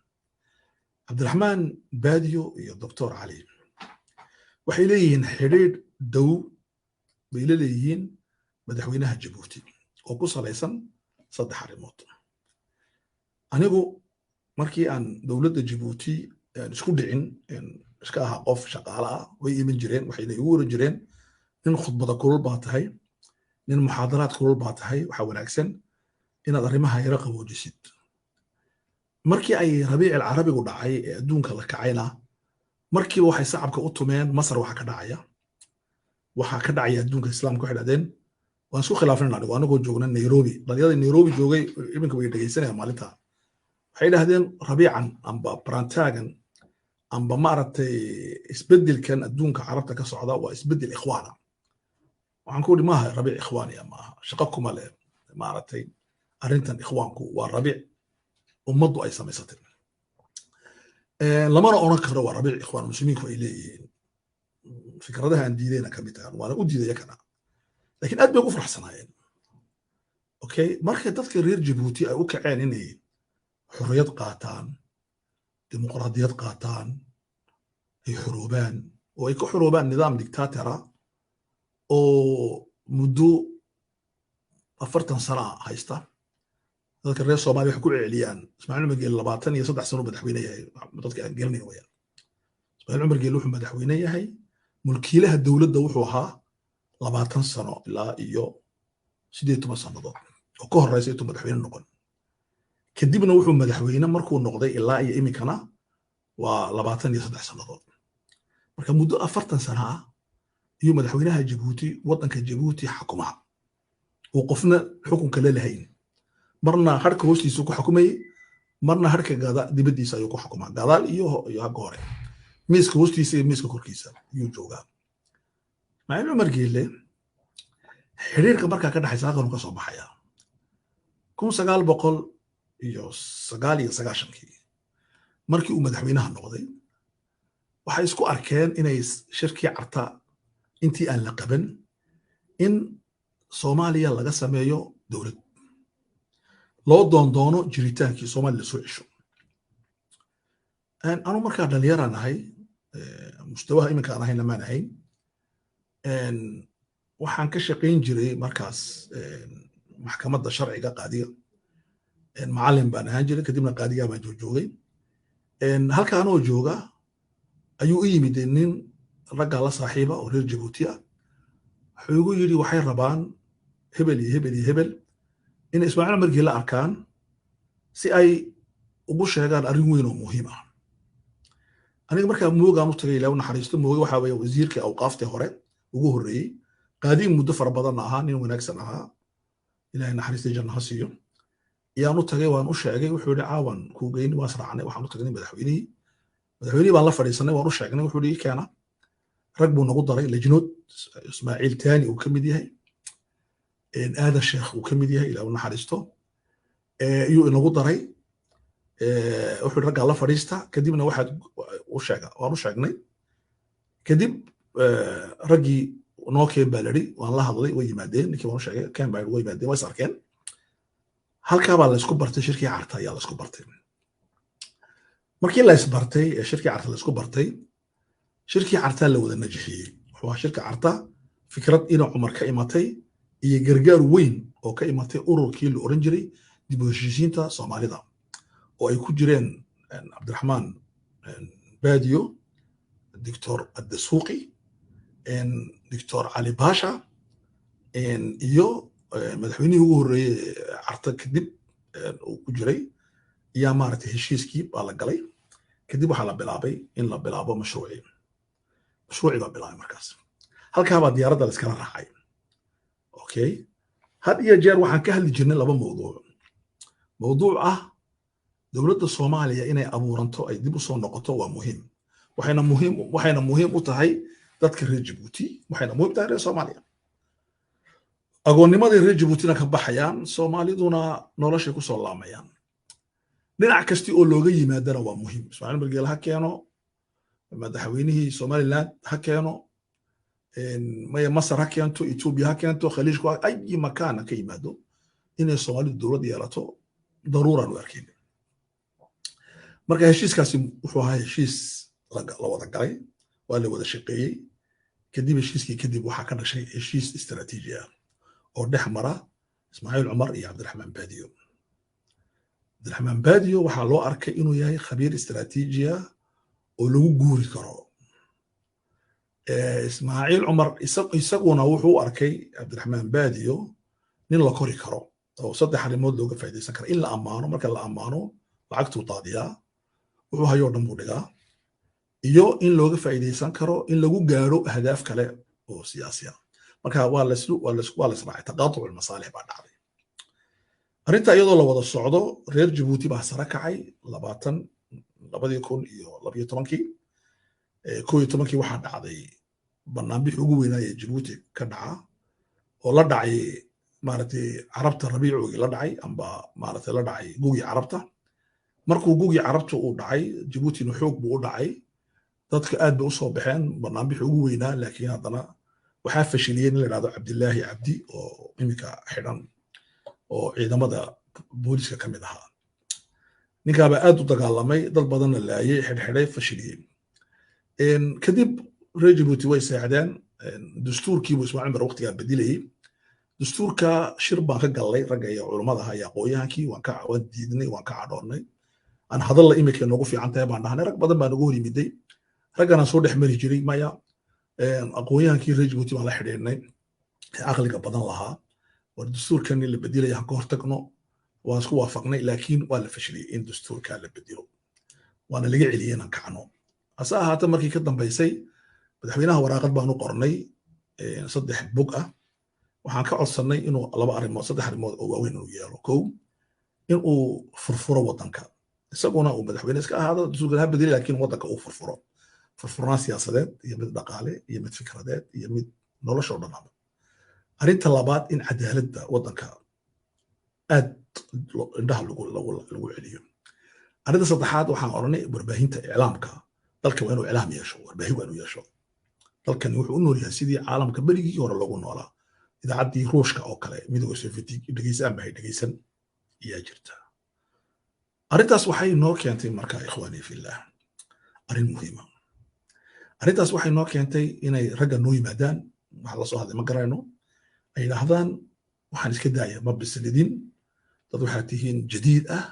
Cabdiraxmaan Baadiyo iyo Dr. Ali waxay leeyihiin xiriir dhow bay leeyihiin madaxweynaha Jabuuti oo ku salaysan 3 arrimood anigu markii aan dowladda Jabuuti isku dhicin iska aha qof shaqaale ah way iman jireen waxayna igu waran jireen in khudbada kulul baa tahay nin muxaadaraad kulul baa tahay waxa wanaagsan inaad arrimaha yara qaboojisid markii ay rabiic al-carabigu dhacay ee adduunka la kacayna markiiba waxay shacabka u tumeen Masar waxa ka dhacaya adduunka islaamka waxay dhahdeen waan isku khilaafnay anagoo joogna Nairobi dhalinyarada Nairobi joogay iminka way dhageysanayaan maalinta waxay dhahdeen rabiican amba brantagan amba maaragtay isbedelkan adduunka carabta ka socda waa isbedel ikhwaana waxaan ku dhimaha rabiic ikhwaani ama shaqo kuma leh maaragtay arrintan ikhwaanku waa rabiic ummaddu ay samaysatay lamana oran karo waa rabiic ikhwaan muslimiinku ay leeyihiin fikradaha aan diidayna ka mid tahay waana u diidaya kana laakiin aad bay ugu faraxsanaayeen okay markay dadka reer Jabuuti ay u kaceen inay xorriyad qaataan dimuqraadiyad qaataan ay xoroobaan oo ay ku xoroobaan nidaam dictator oo muddo 40 sano haysta dadka reer Soomaaliya wax ku celiyaan Ismaaciil Umar Geele 23 sano madaxweyne yahay dadka aan garanay wayaan Ismaaciil Umar Geele wuxuu madaxweyne yahay mulkiilaha dawladda wuxuu ahaa 20 sano ilaa iyo 18 sanadood oo ka horeysay intuu madaxweyne noqon kadibna wuxuu madaxweyne markuu noqday ilaa iyo imikana waa 23 sanadood marka muddo 40 sano ah iyo madaxweynaha Jabuuti wadanka Jabuuti xukuma oo qofna xukunka leeyahay marna harka hoostiisa ku xukumay marna harka dibadiisa ayuu ku xukumaa gadaal iyo hore miiska hoostiisa iyo miiska korkiisa ayuu joogaa Ismaaciil Umar Geele xiriirka markaa ka dhaxaysa halkan ka soo baxaya 1999 markii uu madaxweynaha noqday waxay isku arkeen inay shirkii carta intii aan la qaban in Soomaaliya laga sameeyo dawlad loo doondoono jiritaankii Soomaaliya soo cisho anu markaa dhalinyaraan ahay mustawaha iminka aan ahayna maan ahayn waxaan ka shaqayn jiray markaas maxkamadda sharciga qaadiga macallin baan ahaan jiray kadibna qaadiga baan joogay halkaan oo jooga ayuu u yimid nin ragga la saaxiiba oo reer Jabuuti ah wuxuu igu yiri waxay rabaan hebel iyo hebel iyo hebel in Ismaaciil Umar Geele arkaan si ay ugu sheegaan arrin weyn oo muhiim ah aniga markaa moogaan u tagay ilaa naxariisto mooga waxa weeye wasiirka awqaafta hore ugu horeeyay qaadiin muddo fara badan ahaa nin wanaagsan ahaa ilaahay naxariista janno ha siiyo yaan u tagay waan u sheegay wuxuu yiri caawan ku geyn waa sraacnay waxaan u tagnay madaxweynaha baan la fadhiisanay waan u sheegnay wuxuu yiri keena rag buu nagu daray lajnood Ismaaciil Taani uu ka mid yahay aada sheekh uu ka mid yahay ilaa naxariisto iyo inagu daray wuxuu ragga la fadhiista kadibna waxaad u sheega waan u sheegnay kadib raggii noo keen baa lari waan la hadlay way yimaadeen ninkii waan u sheegay keen baa way yimaadeen way sarkeen halkaa baa la isku bartay shirkii carta ayaa la isku bartay markii la isbartay shirkii carta la isku bartay shirkii carta la wada najixiyey waa shirka carta fikrad inuu Cumar ka imatay iyo gargaar weyn oo ka imatay ururkii la oran jiray dib u heshiisiinta Soomaalida oo ay ku jireen Cabdiraxmaan Baadiyo Dr. Ad-Dasuuqi Dr. Ali Basha iyo madaxweynihii ugu horeeyay carta kadib uu ku jiray iyo maaragtay heshiiskii baa la galay kadib waxaa la bilaabay in la bilaabo mashruuci baa bilaabay markaas halkaa baa diyaaradda la iskala raacay okay had iyo jeer waxaan ka hadli jirnay laba mawduuc ah dowladda Soomaaliya inay abuuranto ay dib u soo noqoto waa muhiim waxayna muhiim u tahay dadka reer Jabuuti waxayna muhiim tahay reer Soomaaliya agoonnimadii reer Jabuutina ka baxayaan Soomaaliduna nolosha ku soo laamayaan dhinac kasta oo looga yimaadana waa muhiim Ismaaciil Umar Geele ha keeno madaxweynihii Somaliland ha keeno Masar ha keento Ethiopia ha keento khaliijku ay makaan ka yimaado inay Soomaalidu dowlad yeelato daruuran u arkeen marka heshiiskaasi wuxuu ahaa heshiis la wada galay waa la wada shaqeeyay kadib heshiiskii kadib waxaa ka dhashay heshiis istaraatiiji ah oo dhex mara ismaaciil cumar iyo cabdiraxmaan baadiyo. cabdiraxmaan baadiyo waxaa loo arkay inuu yahay khabiir istaraatiiji ah oo lagu guuri karo. ismaaciil cumar isaguna wuxuu u arkay cabdiraxmaan baadiyo nin la kori karo oo saddex arrimood looga faa'iidaysan karo. In la ammaano, marka la ammaano lacagtuu daadiyaa, wuxuu hayoo dhan buu dhigaa, iyo in looga faa'iidaysan karo in lagu gaaro ahdaaf kale oo siyaasi ah. marka waa la israacay, taqaatucu almasaalix baa dhacday. arrinta iyadoo la wada socdo, reer Jabuuti baa sare kacay 2012 waxaa dhacday barnaamij ugu weynaaye Jabuuti ka dhaca oo la dhacay maaragtay carabta rabiicoogi la dhacay amba maaragtay la dhacay gugii carabta. markuu gugii carabta uu dhacay, Jabuutina xoog buu u dhacay, dadka aad bay u soo baxeen, barnaamij ugu weynaa. laakiin haddana waxaa fashiliyeen in la yidhahdo Cabdilaahi Cabdi oo iminka xidhan oo ciidamada booliska ka mid ahaa. ninkaabaa aad u dagaalamay, dad badanna laayay, xidhxidhay, fashiliyey. kadib reer Jabuuti way seexdeen. dastuurkiibuu Ismaaciil Cumar waqtigaa bedilayey. dastuurka shir baan ka gallay, ragga iyo culummada ahaa iyo aqoonyahankii, waan diidnay, waan ka cadhoonnay. aan hadalla imika noogu fiican tahay baan dhahnay. rag badan baa nagu hor yimiday, raggana soo dhex mari jiray. maya, aqoonyahankii reer Jabuuti baan la xidhiidhnay, caqliga badan lahaa. war dastuurkan in la bedilaya aan ka hortagno, waan isku waafaqnay, laakiin waa la fashiliyey in dastuurka la bedilo, waana laga celiyey inaan kacno. hase ahaatee markii ka dambaysay, madaxweynaha waraaqad baan u qornay 3 bog ah. waxaan ka codsannay inuu 3 arrimood oo waaweyn inuu yeelo. kow, inuu furfuro waddanka, isaguna uu madaxweyne iska ahaado, dastuurkan ha bedeli, laakiin waddanka uu furfuro. furfurnaan siyaasadeed iyo mid dhaqaale iyo mid fikradeed iyo mid nolosha oo dhan. arrinta labaad, in cadaaladda waddanka aad indhaha lagu celiyo. arrinta saddexaad, waxaan odhanay warbaahinta iclaamka, dalka waa inuu iclaam yeesho, warbaahin waa inuu yeesho. dalkani wuxuu u nool yahay sidii caalamka berigii hore loogu noolaa. idaacaddii ruushka oo kale, midowga soviyetig dhegeysaan bahay dhegeysan ayaa jirta. arrintaas waxay noo keentay marka ikhwaanii fillah arrin muhiima. arrintaas waxay noo keentay inay ragga noo yimaadaan, waxa la soo hadlay ma garayno, ay yidhaahdaan waxaan iska daaya, ma bislidin, dad waxaad tihiin jadiid ah,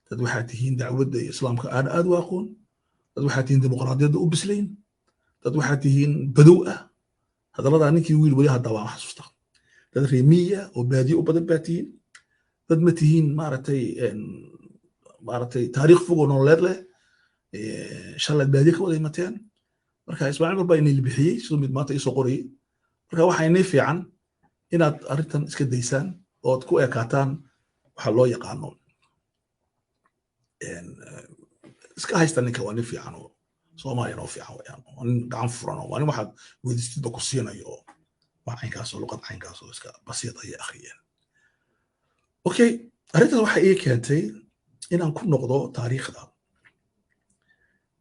dad waxaad tihiin dacwadda iyo islaamka aan aad u aqoon, dad waxaad tihiin dimuqraadiyadda u bislayn, dad waxaad tihiin badow ah. hadalladaa ninkii wiil weli hadda waan xasuusta. dad reemiya oo baadiye u badan baa tihiin, dad ma tihiin maaragtay taariikh fog oo nololeed leh, shalaad baadiye ka wada imateen. marka Ismaaciil Cumar baa inay bixiyey sidoo mid maanta isoo qorayay. marka waxaa inay fiican inaad arrintan iska daysaan ood ku ekaataan waxa loo yaqaano iska haysta ninka. waa nin fiican oo Soomaaliya noo fiican wayaan, waa nin gacan furan oo waa nin waxaad weydiistidba ku siinayo oo wax caynkaasoo luqad caynkaasoo iska basiid ayay akhriyeen. okay, arrintaas waxay ii keentay inaan ku noqdo taariikhda.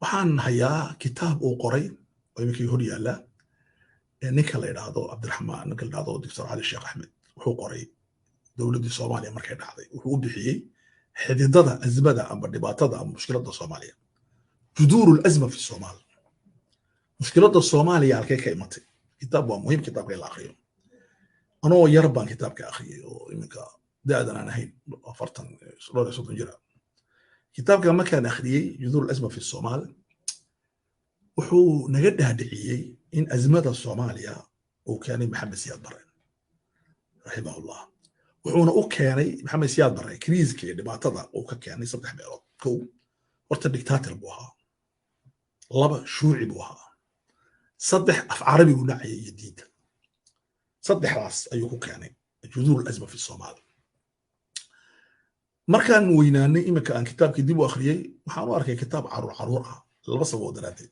waxaan hayaa kitaab uu qoray oo iminkii hor yaalla, ninka la yidhaahdo Cabdiraxmaan, ninka la yidhaahdo Dr. Cali Sheekh Axmed. wuxuu qoray dowladdii Soomaaliya markay dhacday, wuxuu u bixiyey xididada azmada amba dhibaatada amba mushkiladda Soomaaliya, juduuru lazma fi Soomaal. mushkiladda Soomaaliya halkay ka imatay. kitaab waa muhiim, kitaabka in la akhriyo. anoo yar baan kitaabka akhriyey oo iminka da'dan aan ahayn 40 jira. kitaabka markaan akhriyey juduuru lazma fi Soomaal, wuxuu naga dhaadhiciyey in azmada Soomaaliya uu keenay Maxamed Siyaad Barre raximahullah. wuxuuna u keenay Maxamed Siyaad Barre kriiska iyo dhibaatada uu ka keenay 3 meelood. kow, horta dictator buu ahaa. 2, shuuci buu ahaa. 3, af carabi uu nacayay iyo diinta. 3daas ayuu ku keenay juduuru lazma fi Soomaal. markaan weynaanay iminka aan kitaabkii dib u akhriyey, waxaan u arkay kitaab caruur ah 2 sababood daraadeed.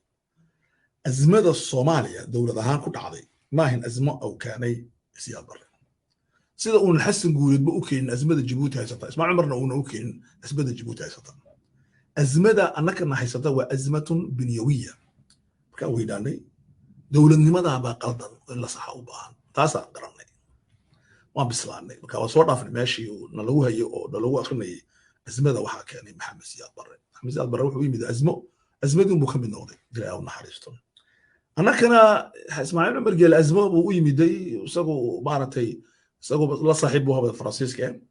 azmada Soomaaliya dowlad ahaan ku dhacday maahan azmo uu keenay Siyaad Barre, sida uun Xasan Guuleedba u keenin azmada Jabuuti haysata, Ismaaciil Cumarna uuna u keenin azmada Jabuuti haysata. azmada annagana haysata waa azmatun binyawiya. markaan weynaanay, dowladnimadaa baa qaldan in la saxa u baahan. taasaan garanay, waan bislaanay. marka waa soo dhaafnay meeshii nalagu hayo oo nalagu akrinayay azmada waxaa keenay Maxamed Siyaad Barre. Maxamed Siyaad Barre wuxuu yimid azmadii buu ka mid noqday, ilaahay u naxariisto. أنا كان إسماعيل عمر جيل أسباب ويمدي وسقوا مارتي سقوا لا صاحبه هذا فرانسيس كان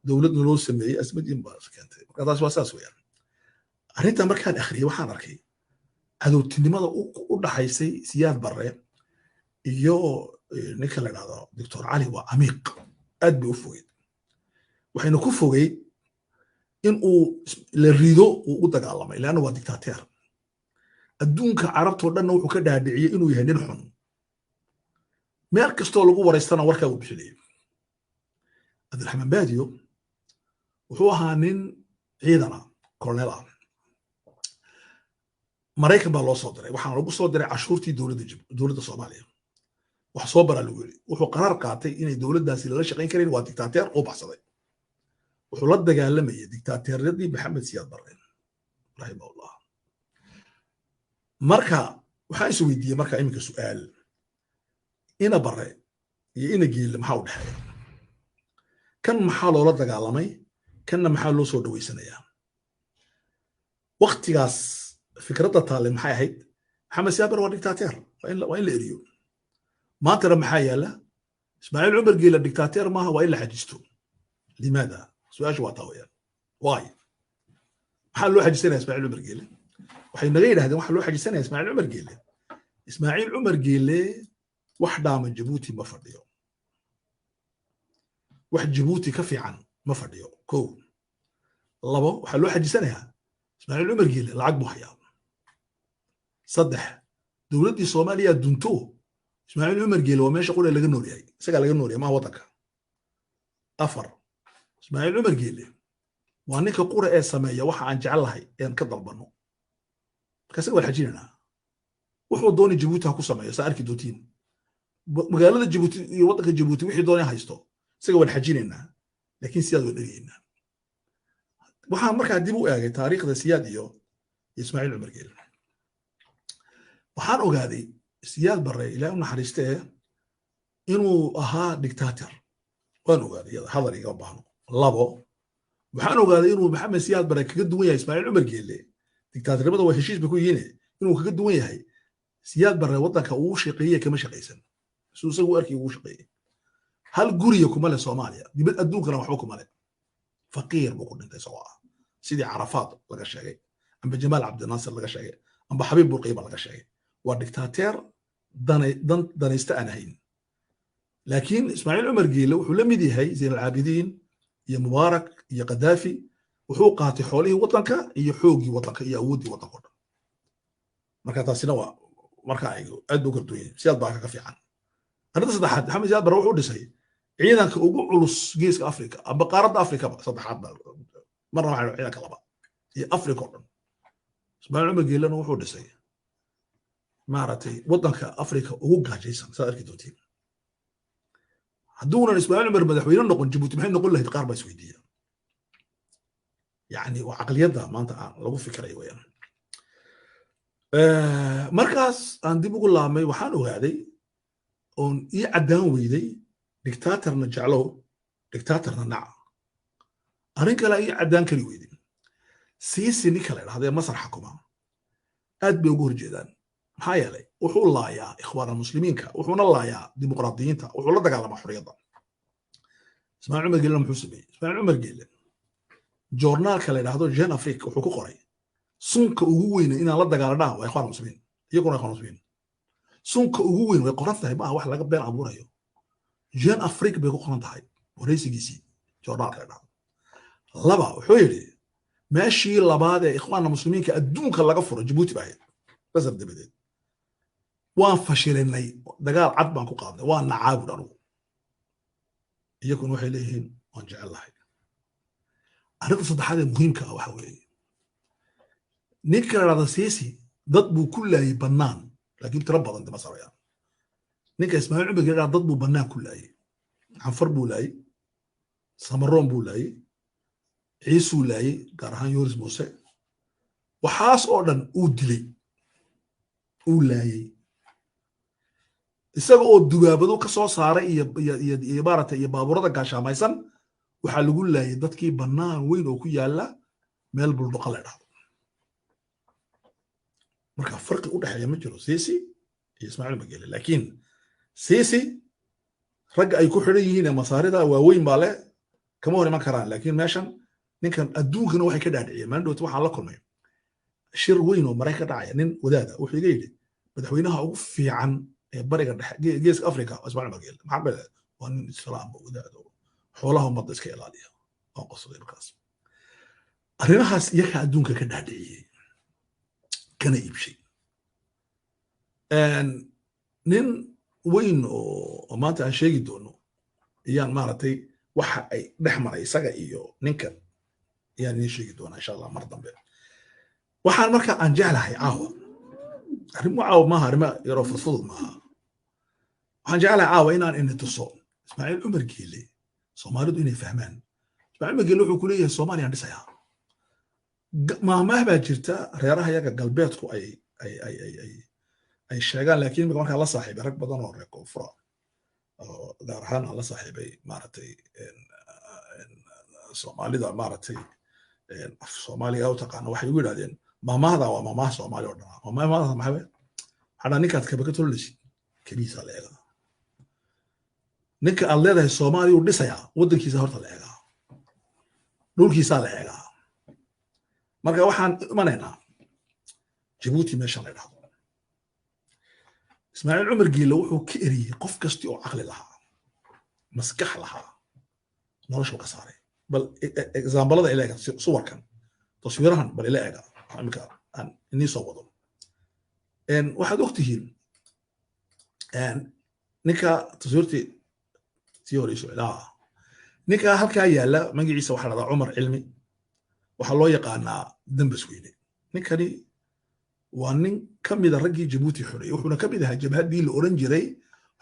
دولتنا لو سمي أسمد ينباس كانت هذا أساس ويا أنت مركان أخري وحان أركي هذا التنمية ودحيسي سياد برا iyo ninka la yiraahdo Dr. Ali waa amiiq aad buu fogeyd waxayna ku fogay in uu la rido uu u dagaalamay laana waa dictator adduunka carabta oo dhan wuxuu ka dhaadhiciyay inuu yahay nin xun meel kastoo lagu wareystana warka uu bixiyay Abdulrahman Baadiyo wuxuu ahaa nin ciidana colonel ah Mareykan baa loo soo diray waxaan lagu soo diray cashuurtii dowladda Soomaaliya wax soo bara lagu yiri wuxuu qaraar qaatay inay dowladdaasi la shaqeyn kareen waa dictator oo baxsaday wuxuu la dagaalamay dictatoriyadii Maxamed Siyaad Barre rahimahullah marka waxa is weydiiyay marka iminka su'aal ina Barre iyo ina Geel maxaa u dhaxay kan maxaa loo la dagaalamay kanna maxaa loo soo dhaweysanayaa waqtigaas fikradda taale maxay ahayd Maxamed Siyaad Barre waa dictator waa in la eriyo ما ترى محايلة إسماعيل عمر قيل الدكتاتير ما هو إلا حجزته لماذا؟ سؤال شو طاوية واي حلو حج سنة إسماعيل عمر قيل وحين غير هذا حلو حج سنة إسماعيل عمر قيل إسماعيل عمر قيل وحدة من جيبوتي ما فرد يوم واحد جيبوتي كفي عن ما فرد يوم كو الله وحلو حج سنة إسماعيل عمر قيل العقب حياة صدح دولتي صوماليا دونتو إسماعيل عمر قيل وما يقول إلا جنوري هاي سجل جنوري ما وضعك أفر إسماعيل عمر قيل وأنك قرأ إيه سماية وح عن جعلها يعني كذا بنو كسر الحجينا وحو دوني جيبوتي هكو سماية سأرك دوتين مقالة جيبوتي يوضعك جيبوتي وحي دوني هايستو سجل الحجينا لكن سياد ودرينا وح مركز ديبو إيه تاريخ ذا سياديو إسماعيل عمر قيل وحان أوغادي سياد بري إلى أن حريسته إنه أها دكتاتور وأنو قال يلا حضر يقبحنا لابو وحانو قال إنه محمد سياد بري كقد وياه إسماعيل عمر قال لي دكتاتور بدو وحشيش بكون يني إنه كقد وياه سياد بري وضعك وشقية كما شقيسن سوسه وأركي وشقية هل قريكم على صوماليا دي بدأدوك أنا وحبكم عليه فقير بكون أنت سواء سيدي عرفات لقى شيء أم بجمال عبد الناصر لقى شيء أم بحبيب بورقيبة لقى شيء ودكتاتور دانيستا أنهين لكن إسماعيل عمر قيل وحو لم يديهي زين العابدين يا مبارك يا قذافي وحو قاتي حوله وطنك يا حوقي وطنك يا أودي وطنك مركا تاسينوا مركا أدو قردوين سياد باكا في عن أنا تصدحات محمد زياد بروح ودسي عيدانك ugu culus geeska Afrika aba qaarada Afrika saddexaad marna waxa ciidanka laba iyo Afrika oo dhan Ismaaciil Umar Geelana wuxuu dhisay maaratay wadanka Afrika ugu gaajaysan saarki doontiin haduuna Ismaaciil Umar madaxweyne noqon Djibouti maxay noqon lahayd qaar ba Sweediya yani waa aqliyada maanta lagu fikiray weeyaan markaas aan dib ugu laamay waxaan ogaaday oon ii cadaan weyday dictatorna jeclow dictatorna nac arin kale ay cadaan kali weydin siisi ninka la yiraahdo Masar xukuma aad bay ugu horjeedaan maxaa yeelay wuxuu laayaa ikhwaanul muslimiinka wuxuuna laayaa dimuqraadiyiinta wuxuu la dagaalamaa xorriyadda Ismaaciil Umar Geelana muxuu sameeyay Ismaaciil Umar Geelana joornaalka la yiraahdo Jeune Afrique wuxuu ku qoray sunka ugu weyn inaan la dagaalanaa waa ikhwaanul muslimiin iyaguna ikhwaanul muslimiin sunka ugu weyn way qoran tahay ma wax laga been abuurayo Jeune Afrique bay ku qoran tahay wareysigiisii joornaalka la yiraahdo laba wuxuu yiri meeshii labaad ee ikhwaanul muslimiinka adduunka laga furo Djibouti baa بس بديت وان فشلناي دغال عد بان كو قادنay waan nacaab dhanu iyakun waxay leeyihiin waan jecelahay arrinta saddexaad ee muhiimka ah waxa weeye ninka raada siisi dad buu ku laayay banaan laakiin tira badan dama saarayaan ninka Ismaaciil Umar Geelana dad buu banaan ku laayay Anfar buu laayay Samaroon buu laayay Ciisu laayay gaar ahaan Yoris Muuse waxaas oo dhan uu dilay ولاي isagoo dugaabado ka soo saaray iyo baarata iyo baaburada gaashaamaysan waxa lagu laayay dadkii banaan weyn oo ku yaala meel bulduqa la dhaxdo marka farqi u dhaxeeya ma jiro siisi ismaaciil mageele laakiin siisi ragga ay ku xidhan yihiin ee masaarida waaweyn baa le kama hor iman karaan laakiin meeshan ninkan adduunkana waxay ka dhaadhiciyeen maalin dhowta waxaan la kulmay shir weyn oo maraykan ka dhacaya nin wadaada wuxuu iga yidhi madaxweynaha ugu fiican ee bariga dhexe geeska afrika ismaaciil mageele maxaa bale waa nin islaam wadaada xoolaha ummadda iska ilaaliya oo qosaday markaas arrimahaas iyaga adduunka ka dhaadhiciyey kana iibshay nin weyn oo maanta aan sheegi doono ayaan maaragtay waxa ay dhex maray isaga iyo ninkan ayaan idiin sheegi doonaa insha allah mar dambe waxaan marka aan jeclahay caawa arrimo caawa maaha arrimo yaroo fudfudud maaha waxaan jeclahay caawa inaan ini tuso ismaaciil cumar geele soomaalidu inay fahmaan ismaaciil cumar geele wuxuu ku leeyahay soomaaliyaan dhisayaa maahmaah baa jirta reeraha yaga galbeedku ay sheegaan laakiin imika markaan la saaxiibay rag badan oo reer koonfura gaar ahaan aan la saaxiibay maaragtay soomaalida maaragtay af soomaaliga u taqaana waxay ugu yidhahdeen maamahda waa maamaha soomaali oo dhan maamahda maxaa weye waxaa ninkaad kaba ka tololeysid kabiisaa la eegaa ninka aad leedahay soomaaliya uu dhisayaa waddankiisa horta la eegaa dhulkiisaa la eegaa marka waxaan imanaynaa jabuuti meeshan la idhahdo ismaaciil cumar geele wuxuu ka eriyey qof kasti oo caqli lahaa maskax lahaa noloshuu ka saaray bal exambalada ila eega suwarkan taswiirahan bal ila eega imika aan inii soo wado waxaad ogtihiin ninka taswiirtii sii horeyso ilaa ninka halkaa yaalla magaciisa waxaa la dhahdaa cumar cilmi waxaa loo yaqaanaa dambas weyne ninkani waa nin ka mida raggii jabuuti xoreeyey wuxuuna ka mid ahaa jabhaddii la oran jiray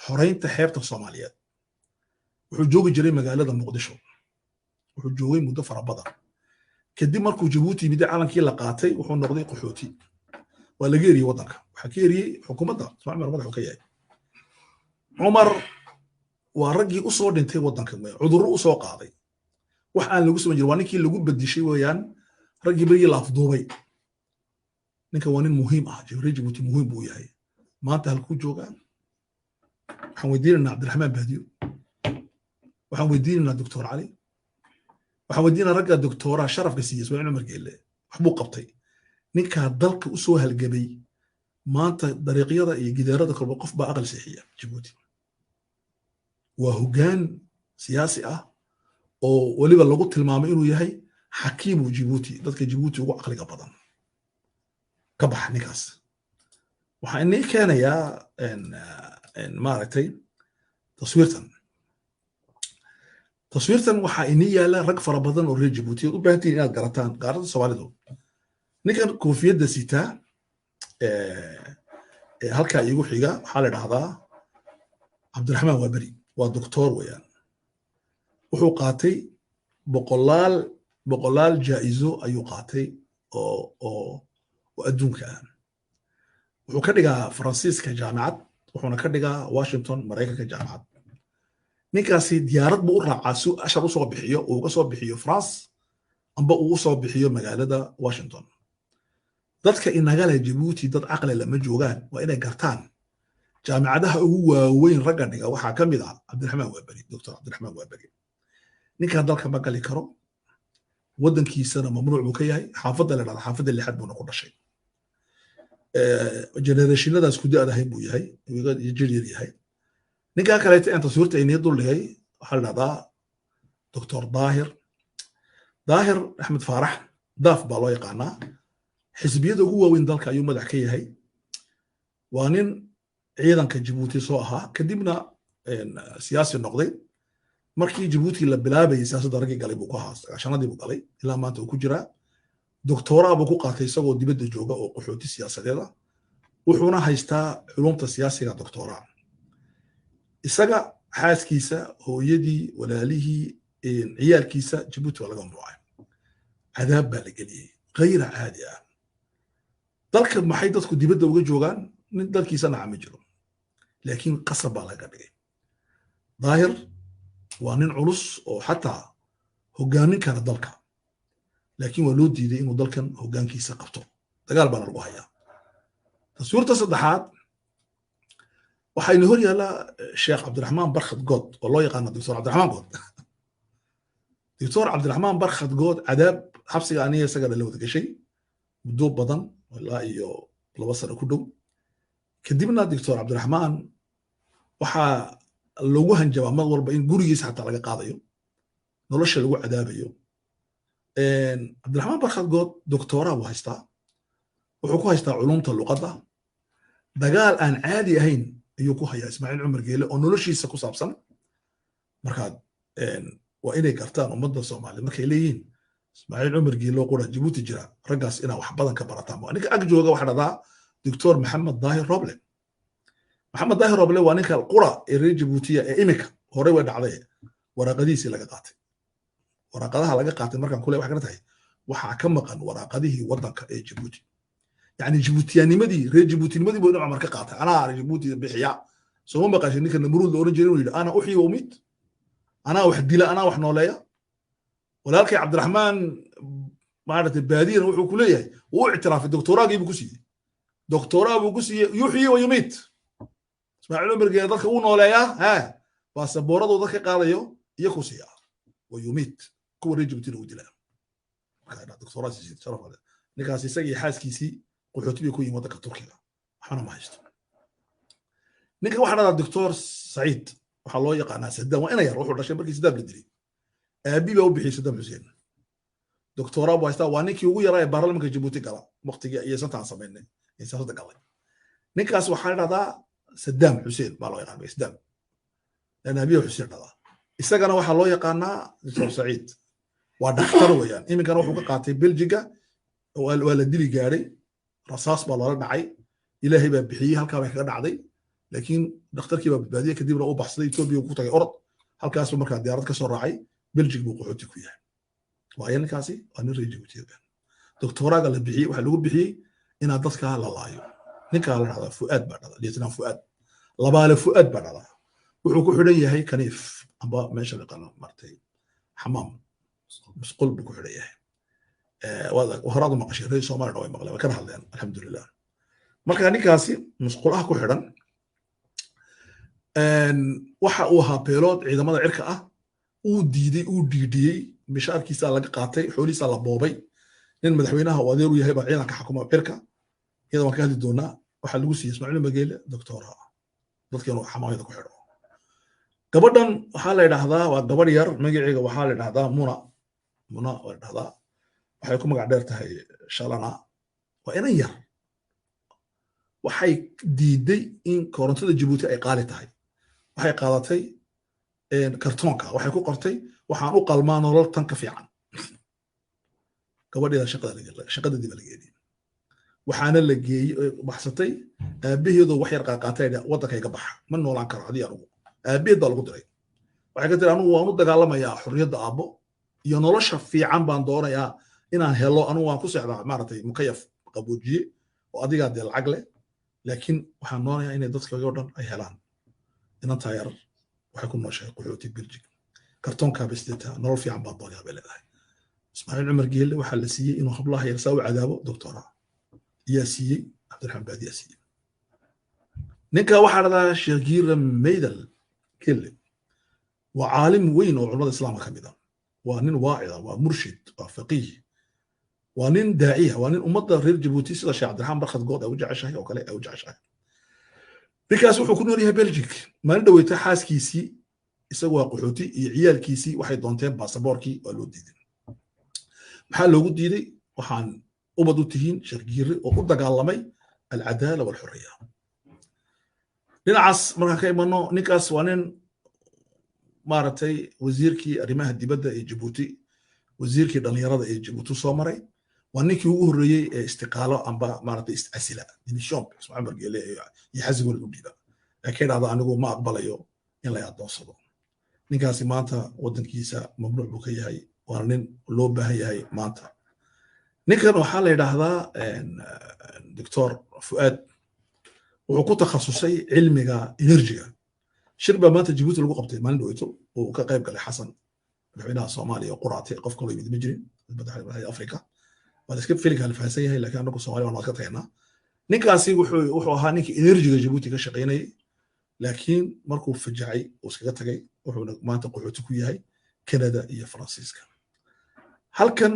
xoreynta xeebta soomaaliyeed wuxuu joogi jiray magaalada muqdisho wuxuu joogay muddo fara badan kadib markuu jabuuti yimid calankii la qaatay wuxuu noqday qaxooti waa laga eriyey waddanka waxaa ka eriyey xukuumadda ismaaciil cumar madaxuu ka yahay cumar waa raggii u soo dhintay waddanka cudurro u soo qaaday wax aan lagu samayn jirin waa ninkii lagu bedishay weeyaan raggii berigii la afduubay ninka waa nin muhiim ah reer jabuuti muhiim buu yahay maanta halkuu joogaa waxaan weydiinaynaa cabdiraxmaan baadiyo waxaan weydiinaynaa doctor cali waxaan weydiinaynaa ragga doctora sharafka siiyey ismaaciil cumar geele waxbuu qabtay ninkaa dalka u soo halgamay maanta dariiqyada iyo gidaarada kolba qof baa aqal seexiya jabuuti waa hoggaan siyaasi ah oo weliba lagu tilmaamay inuu yahay xakiimu jabuuti dadka jabuuti ugu caqliga badan ka baxa ninkaas waxaa inii keenayaa maaragtay taswiirtan waxaa inii yaala rag fara badan oo reer jabuuti u baahan tihiin inaad garataan qaarada soomaalidu ninkan koofiyadda sitaa halkaa iigu xiga waxaa la dhahdaa cabdiraxmaan waaberi waa doctor weeyaan wuxuu qaatay boqolaal jaa'izo ayuu qaatay oo adduunka ah wuxuu ka dhigaa faransiiska jaamacad wuxuuna ka dhigaa washington maraykanka jaamacad ninkaasi diyaarad buu u raacaa si ashar usoo bixiyo uu uga soo bixiyo france amba uu usoo bixiyo magaalada washington dadka inagale jabuuti dad caqli lama joogaan waa inay gartaan jaamacadaha ugu waaweyn ragga dhiga waxaa ka mid ah cabdiraxmaan waaberi doctor cabdiraxmaan waaberi ninkan dalka ma gali karo waddankiisana mamnuuc buu ka yahay xaafadda la dhahda xaafadda lixaad buuna ku dhashay generationadaas ku da-dahay buu yahay jiryar yahay ninkaa kaleeta aan taswiirta inii dul dhigay waxaa la dhahdaa doctor daahir axmed faarax daaf baa loo yaqaanaa xisbiyada ugu waaweyn dalka ayuu madax ka yahay waa nin ciidanka jabuuti soo ahaa kadibna siyaasi noqday markii jabuuti la bilaabayay siyaasadda raggii galay buu ku ahaa sagaashanadii buu galay ilaa maanta uu ku jiraa doctoraa buu ku qaatay isagoo dibadda jooga oo qaxooti siyaasadeeda wuxuuna haystaa culumta siyaasiga doctoraa isaga xaaskiisa hooyadii walaalihii ciyaalkiisa jabuuti waa laga mamnuucay cadaab baa la geliyey غير caadi ah dalka maxay dadku dibadda uga joogaan nin dalkiisa nacama jiro laakiin qasab baa laga dhigay daahir waa nin culus oo xataa hogaamin kara dalka laakiin waa loo diiday inuu dalkan hoggaankiisa qabto dagaal baa lagu hayaa taswiirta saddexaad waxaynu hor yaallaa sheekh cabdiraxmaan barkhad good oo loo yaqaano doctor cabdiraxmaan good doctor cabdiraxmaan barkhad good cadaab xabsiga aniga isaga la wada gashay muddo badan ilaa iyo 2 sano ku dhow kadibna doctor cabdiraxmaan waxaa loogu hanjabaa mar walba in gurigiisa xataa laga qaadayo nolosha lagu cadaabayo cabdiraxmaan barkhad good doctora buu haystaa wuxuu ku haystaa culumta luqadda dagaal aan caadi ahayn ayuu ku hayaa ismaaciil cumar geele oo noloshiisa ku saabsan markaad waa inay gartaan ummadda soomaaliya markay leeyihiin ismaaciil cumar geele oo qura jabuuti jira raggaas inaa wax badan ka barataan ninka ag jooga waxa dhahdaa doctor maxamed daahir roble maxamed daahir roble waa ninka qura ee reer jabuutiya ee imika horey way dhacday waraaqadiisii laga qaatay waraaqadaha laga qaatay markaan kule wax kala tahay waxaa ka maqan waraaqadihii waddanka ee jabuuti يعني جيبوتيانيمدي ري جيبوتيانيمدي بو عمر كقاطع انا جيبوتي بحياء سو ما بقاش نيك النمرود اورن جيرين ويل انا احيي واميت انا واحد ديلا انا واحد نوليا ولكن عبد الرحمن مارت الباديه وحو كليه واعتراف الدكتوراه جيب كوسي دكتوراه بو كوسي يحيي ويميت اسماعيل عمر قال دك و نوليا ها باسبورده دك قادايو iyo كوسيا ويميت كو ري جيبوتي لو ديلا هذا دكتوراه سي شرف هذا نيكاس اسغي حاسكيسي قحوتي بي كو يمد ka Turkiga waxana ma haysto ninka waxa dhada doctor Said waxa loo yaqaanaa Saddam waa ina yar wuxuu dhashay markii Saddam la dilay aabi baa u bixiyay Saddam Hussein doctora buu haysta waa ninkii ugu yaraa ee baarlamaanka Djibouti gala waqtigii ay santaan sameynay ee siyaasadda galay ninkaas waxa dhada Saddam Hussein baa loo yaqaanaa Saddam aabi Hussein dhada isagana waxa loo yaqaanaa doctor Said waa dhakhtar weeyaan iminkana wuxuu ka qaatay Belgiga waa la dili gaaray rasaas baa loola dhacay ilaahay baa bixiyay halkaa bay kaga dhacday laakiin dhakhtarkii baa badbaadiyay kadibna uu baxsaday Itoobiya ku tagay orod halkaas markaa diyaarad ka soo raacay Belgium buu qaxooti ku yahay waa ninkaasi waa nin reer Djibouti doctoraaga la bixiyay waxa lagu bixiyay in dadka la laayo ninka la dhahdo Fuad baa dhada lieutenant Fuad labaale Fuad baa dhada wuxuu ku xidhan yahay kaniif amba meesha la qano martay xamaam musqul buu ku xidhan yahay وهراد مقشي رئيس سومالي دوي مقلب كان هادين الحمد لله marka ninkaasi musqulaha ku xidhan waxa uu ahaa beelood ciidamada cirka ah uu diidiyay mishaarkiisa laga qaatay xoolihiisa la boobay nin madaxweynaha oo adeer u yahay baa ciidanka xukuma cirka iyada waan ka hadli doonaa waxa lagu siiyay Ismaaciil Mageele doctora dadkeenu xamaayada ku xidho gabadhan waxa la yiraahdaa waa gabadh yar magaceega waxa la yiraahdaa muna waa dhahdaa waxay ku magac dheer tahay shalana waa inay yar waxay diiday in korontada Djibouti ay qaali tahay waxay qaadatay kartoonka waxay ku qortay waxaan u qalmaa nolol tan ka fiican gabadheeda shaqada dib la geeyay waxaana la geeyay baxsatay aabaheedu wax yar qaatay waddanka ay ka baxa ma noolaan karo hadii aanu aabaheeda lagu diray waxay ka tiri anu waan u dagaalamayaa xurriyadda aabo iyo nolosha fiican baan doonayaa inaan helo anu waan ku socdaa maartay mukayaf qaboojiye oo adiga de lacag leh laakiin waxaan doonayaa inay dadka oo dhan ay helaan inaan taayar waxay ku nooshahay qaxooti Belgium kartoonka bistita nolol fiican baan doonayaa bay leedahay Ismaaciil Cumar Geele waxa la siiyay inuu hablaha yar saaw cadaabo doctora yaa siiyay Cabdiraxmaan Baadiya siiyay ninka waxa dhada Sheekhiir Meydal Geele waa caalim weyn oo culimada islaamka kamid ah waa nin waacida waa murshid waa faqih waa nin daaciya waa nin ummadda reer Djibouti sida Sheekh Cabdiraxmaan Barkhad Good ay u jeceshahay oo kale ay u jeceshahay ninkaas wuxuu ku nool yahay Belgium maalin dhaweeyta xaaskiisii isagu waa qaxooti iyo ciyaalkiisii waxay doonteen baasaboorkii waa loo diiday maxaa loogu diiday waxaan ubad u tihiin Sheekhiir oo u dagaalamay al-adala wal hurriya dhinacaas markaan ka imano ninkaas waa nin maartay wasiirkii arrimaha dibadda ee Djibouti wasiirkii dhalinyarada ee Djibouti soo maray waa ninkii ugu horeeyay ee istiqaalo amba maartay istasila dimishoon Ismaaciil Margeele iyo xasibul udida laakiin hada anigu ma aqbalayo in la adoonsado ninkaasi maanta wadankiisa mamnuuc buu ka yahay waa nin loo baahan yahay maanta ninkan waxa la yiraahdaa doctor Fuad wuxuu ku takhasusay cilmiga enerjiga shirba maanta Djibouti lagu qabtay maalin dhaweyto oo ka qayb galay Xasan madaxweynaha Soomaaliya quraatay qof kale mid ma jirin madaxweynaha Afrika wala iska filika la fahansan yahay laakiin anagu Soomaaliya waan ka tagnaa ninkaasi wuxuu ahaa ninkii enerjiga Djibouti ka shaqeynayay laakiin markuu fajacay uu iskaga tagay wuxuuna maanta qaxooti ku yahay Canada iyo Faransiiska. halkan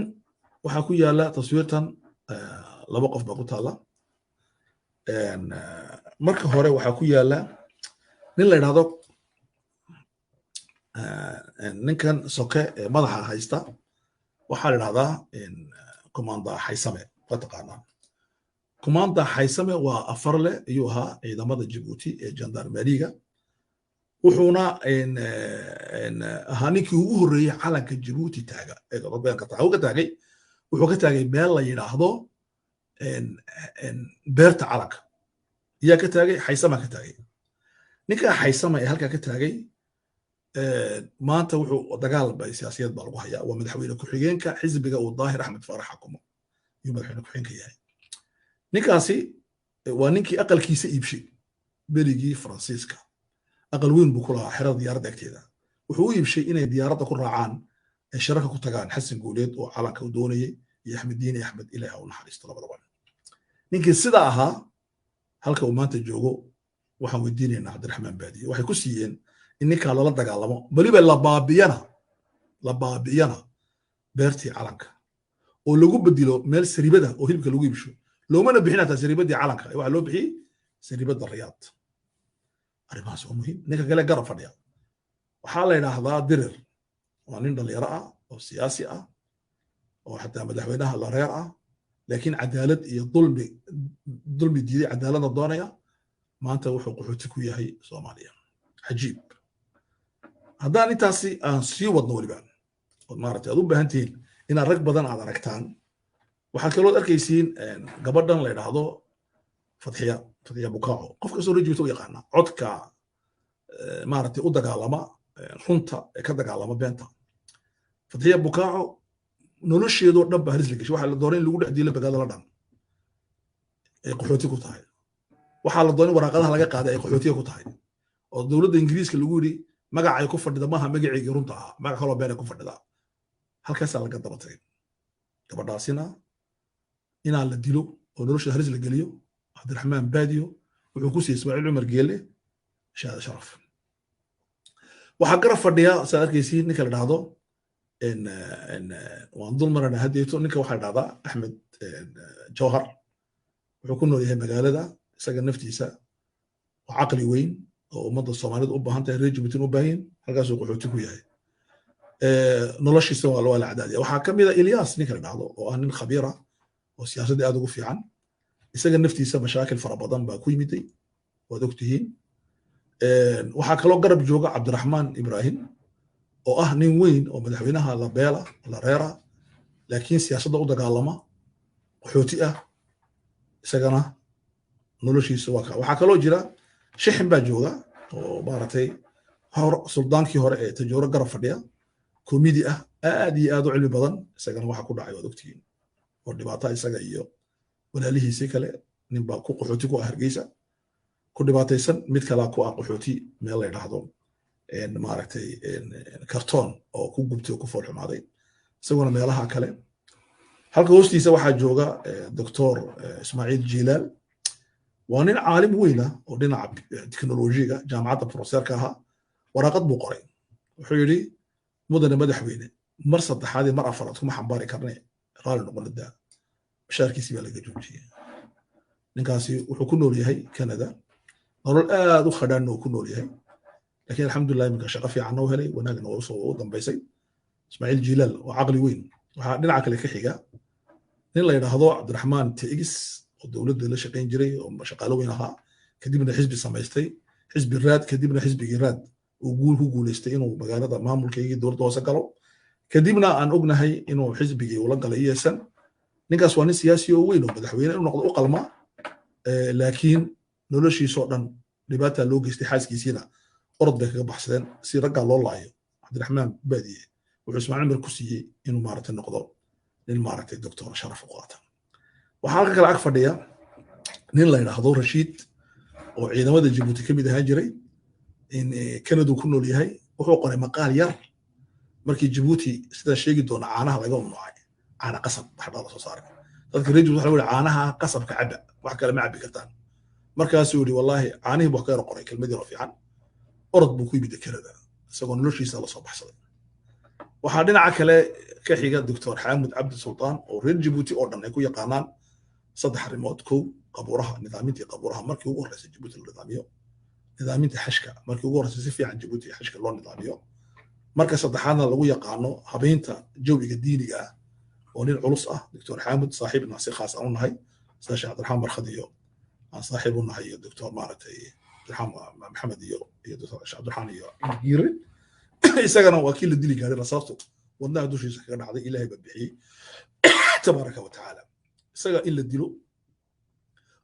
waxaa ku yaala taswiirtan laba qof baa ku taala. marka hore waxaa ku yaala nin la yidhaahdo ninkan soke ee madaxa haysta waxaa la yidhahdaa Commander Haysame waa taqaanaa. Commander Haysame waa afarle ayuu ahaa ciidamada Djibouti ee jandarmeriga, wuxuuna ahaa ninkii ugu horreeyey calanka Djibouti taaga ee galbeedka ka taagay. wuxuu ka taagay meel la yidhaahdo beerta calanka ayaa ka taagay. Haysama ka taagay. ninka Haysama ee halkaa ka taagay maanta wuxuu dagaal siyaasiyeed baa lagu hayaa. waa madaxweyne ku-xigeenka xisbiga uu Daahir Axmed Faarax xukumo ayuu madaxweyne ku-xigeenka yahay. ninkaasi waa ninkii aqalkiisa iibshay berigii Faransiiska. aqal weyn buu ku lahaa xerada diyaaradda agteeda. wuxuu u iibshay inay diyaaradda ku raacaan ee shirarka ku tagaan Xasan Guuleed oo calanka u doonayay iyo Axmed Diini Axmed Ilaahay u naxariisto labadaba. ninkii sida ahaa halka uu maanta joogo waxaan weydiinaynaa Cabdiraxmaan Baadiye. waxay ku siiyeen in ninkaa lala dagaalamo baliba la baabiyana beertii calanka oo lagu bedelo meel saribada oo hilibka lagu iibsho. loomana bixin hataa saribadii calanka waxaa loo bixiyey saribada Riyaad. arrimahaas waa muhiim. ninka kale garab fadhiya waxaa la yidhaahdaa Dirir. waa nin dhalinyaro ah oo siyaasi ah oo xataa madaxweynaha la reer ah, laakiin cadaalad iyo dulmi diiday cadaaladna doonaya. maanta wuxuu qaxooti ku yahay Soomaaliya. cajiib. haddaan intaasi aan sii wadno weliba ood maaragtay aad u baahan tihiin inaad rag badan aad aragtaan, waxaad kalood arkaysiin gabadhan la yidhaahdo Fadxiya Bukaaco. qof kastoo reer Djibouti u yaqaana codka maaragtay u dagaalama runta ee ka dagaalama beenta. Fadxiya Bukaaco nolosheedoo dhan baa halis la gashay. waxaa la doonay in lagu dhex diilo bagada dhan ay qaxooti ku tahay. waxaa la doonay waraaqadaha laga qaaday ay qaxootiga ku tahay oo dowladda Ingiriiska lagu yidhi magacay ku fadhida maaha magaceygii runta ahaa, magac kaloo been ay ku fadhidaa. halkaasaa laga daba tagay. gabadhaasina inaan la dilo oo nolosha halis la geliyo Cabdiraxmaan Baadiyo wuxuu ku siiyey Ismaaciil Cumar Geelle shahaado sharaf. waxaa garab fadhiya saad arkaysiin ninka la dhahdo waan dul marana haddeeto. ninka waxaa dhahdaa Axmed Jawhar. wuxuu ku nool yahay magaalada. isaga naftiisa waa caqli weyn oo ummadda Soomaaliyeed u baahan tahay, reer Djibouti u baahan. halkaasuu qaxooti ku yahay. noloshiisa waa la cadaadiya. waxaa ka mid ah Ilyas ninka la dhahdo oo ah nin khabiir ah oo siyaasadda aad ugu fiican. isaga naftiisa mashaakil fara badan baa ku yimiday, waad ogtihiin. waxaa kaloo garab jooga Cabdiraxmaan Ibraahim oo ah nin weyn oo madaxweynaha la reera, laakiin siyaasadda u dagaalama, qaxooti ah. isagana noloshiisa waa kaa. waxaa kaloo jira Shixin baa jooga oo maaragtay suldaankii hore ee Tajooro garab fadhiya, komidi ah aad iyo aad u cilmi badan. isagana waxa ku dhacay waad ogtihiin oo dhibaato isaga iyo walaalihiisii kale. nin baa ku qaxooti ku ah Hargeysa ku dhibaataysan, mid kalaa ku ah qaxooti meel la yidhaahdo maaragtay kartoon oo ku gubtay oo ku fool xumaaday. isaguna meelaha kale. halka hoostiisa waxaa jooga Doctor Ismaaciil Jilaal. waa nin caalim weyn ah oo dhinaca teknolojiga jaamacadda professorka ahaa. waraaqad buu qoray. wuxuu yidhi mudane madaxweyne mar saddexaad iyo mar afaraad kuma xambaari karnay raalli noqon daa. bashaarkiisii baa laga joojiyey. ninkaasi wuxuu ku nool yahay Canada. nolol aad u khadhaan oo ku nool yahay, laakiin alxamdulilah iminka shaqo fiican oo helay, wanaagna oo soo dambaysay. Ismaaciil Jilaal waa caqli weyn. waxaa dhinaca kale ka xiga nin la yidhaahdo Cabdiraxmaan Teigis oo dowladda la shaqayn jiray oo shaqaalo weyn ahaa, kadibna xisbi samaystay, xisbi Raad, kadibna xisbigii Raad uu ku guulaystay inuu magaalada maamulkeygii dowladda hoose galo. kadibna aan ognahay inuu xisbigii ula galay yeesan. ninkaas waa nin siyaasi oo weyn oo madaxweyne inuu noqdo u qalma, laakiin noloshiisoo dhan dhibaataa loo geystay. xaaskiisiina orod bay kaga baxsadeen si raggaa loo laayo. Cabdiraxmaan Baadiye wuxuu Ismaaciil Cumar ku siiyey inuu maaragtay noqdo nin maaragtay doctor sharaf u qaata. waxaa halka kale ag fadhiya nin la yidhaahdo Rashiid oo ciidamada Djibouti ka mid ahaan jiray, in Canada ku nool yahay. wuxuu qoray maqaal yar markii Djibouti sidaa sheegi doona caanaha laga mamnuucay. caana qasab wax dhala soo saaray. dadka reer Djibouti waxa lagu yidhi caanaha qasabka cabba, wax kale ma cabbi kartaan. markaasuu yidhi wallaahi caanihii buu ka yaro qoray kelmadii rafiican orod buu ku yimid dekerada isagoo noloshiisa la soo baxsaday waxaa dhinaca kale ka xiga doctor xaamud cabdi sultaan oo reer jabuuti oo dhan ay ku yaqaanaan saddex arrimood kow qabuuraha nidaamintii qabuuraha markii ugu horreysay jabuuti la nidaamiyo nidaaminta xashka markii ugu horreysay si fiican jabuuti xashka loo nidaamiyo marka saddexaadna lagu yaqaano habeynta jawiga diiniga ah oo nin culus ah doctor xaamud saaxiibna si khaas aan u nahay sida sheekh cabdiraxmaan barkhad iyo aan saaxiib u nahay iyo doctor maaragtay cabdiraxmaan maxamed iyo doctor sheekh cabdiraxmaan iyo giire isagana waa kii la dili gaaray rasaastu wadnaha dushiisa kaga dhacday ilaahay baa bixiyey tabaaraka wa tacaala isaga in la dilo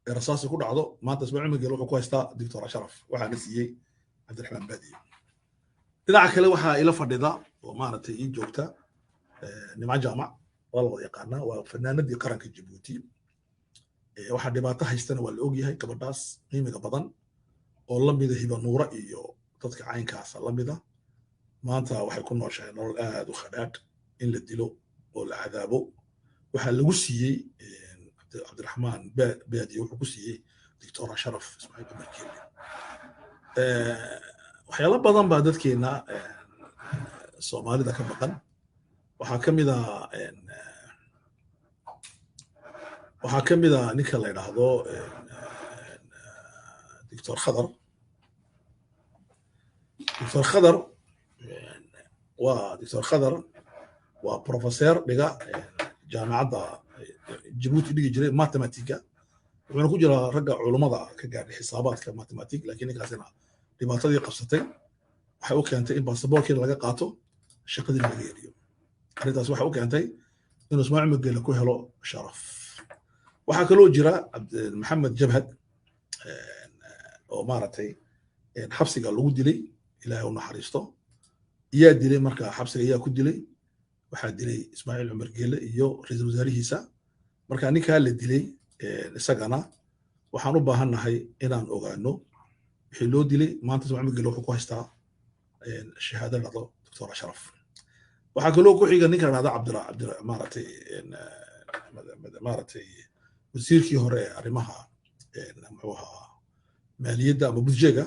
ee rasaasi ku dhacdo maanta ismaaciil mageel wuxuu ku haystaa doctor ashraf waxaana siiyey cabdiraxmaan baadiye dhinaca kale waxaa ila fadhida oo maaragtay ii joogta nimca jaamac waa la wada yaqaanaa waa fanaanadii qaranka jabuuti waxaa dhibaato haystana waa la ogyahay gabadhaas qiimiga badan oo la mida hiba nuura iyo dadka caynkaasa la mida maanta waxay ku nooshahay nolol aad u khadhaadh in la dilo oo la cadaabo waxaa lagu siiyey cabdiraxmaan baadiye wuxuu ku siiyey doctor ashraf ismaaciil cumar geelle waxyaalo badan baa dadkeena soomaalida ka maqan waxaa ka mid a ninka la yidhaahdo doctor khadar waa professor dhiga jaamacadda jabuuti dhigi jiray mathematica wuxuuna ku jiraa ragga culummada ka gaadhay xisaabaadka mathematic laakiin ninkaasina dhibaatadii qabsatay waxay u keentay in baasaboorkii laga qaato shaqadii laga yeriyo arrintaas waxay u keentay inuu ismaaciil magele ku helo sharaf waxaa kaloo jira maxamed jabhad oo maaragtay xabsiga lagu dilay ilaahay u naxariisto yaa dilay marka xabsiga yaa ku dilay waxaa dilay ismaaciil cumar geele iyo ra'iisul wasaarihiisa marka ninkaa la dilay isagana waxaan u baahannahay inaan ogaano wixii loo dilay maanta ismaaciil cumar geele wuxuu ku haystaa shahaado dhacdo doctor ashraf waxaa kaloo ku xiga ninka la dhahda maaragtay wasiirkii hore ee arrimaha muxuu ahaa maaliyadda ama budjeega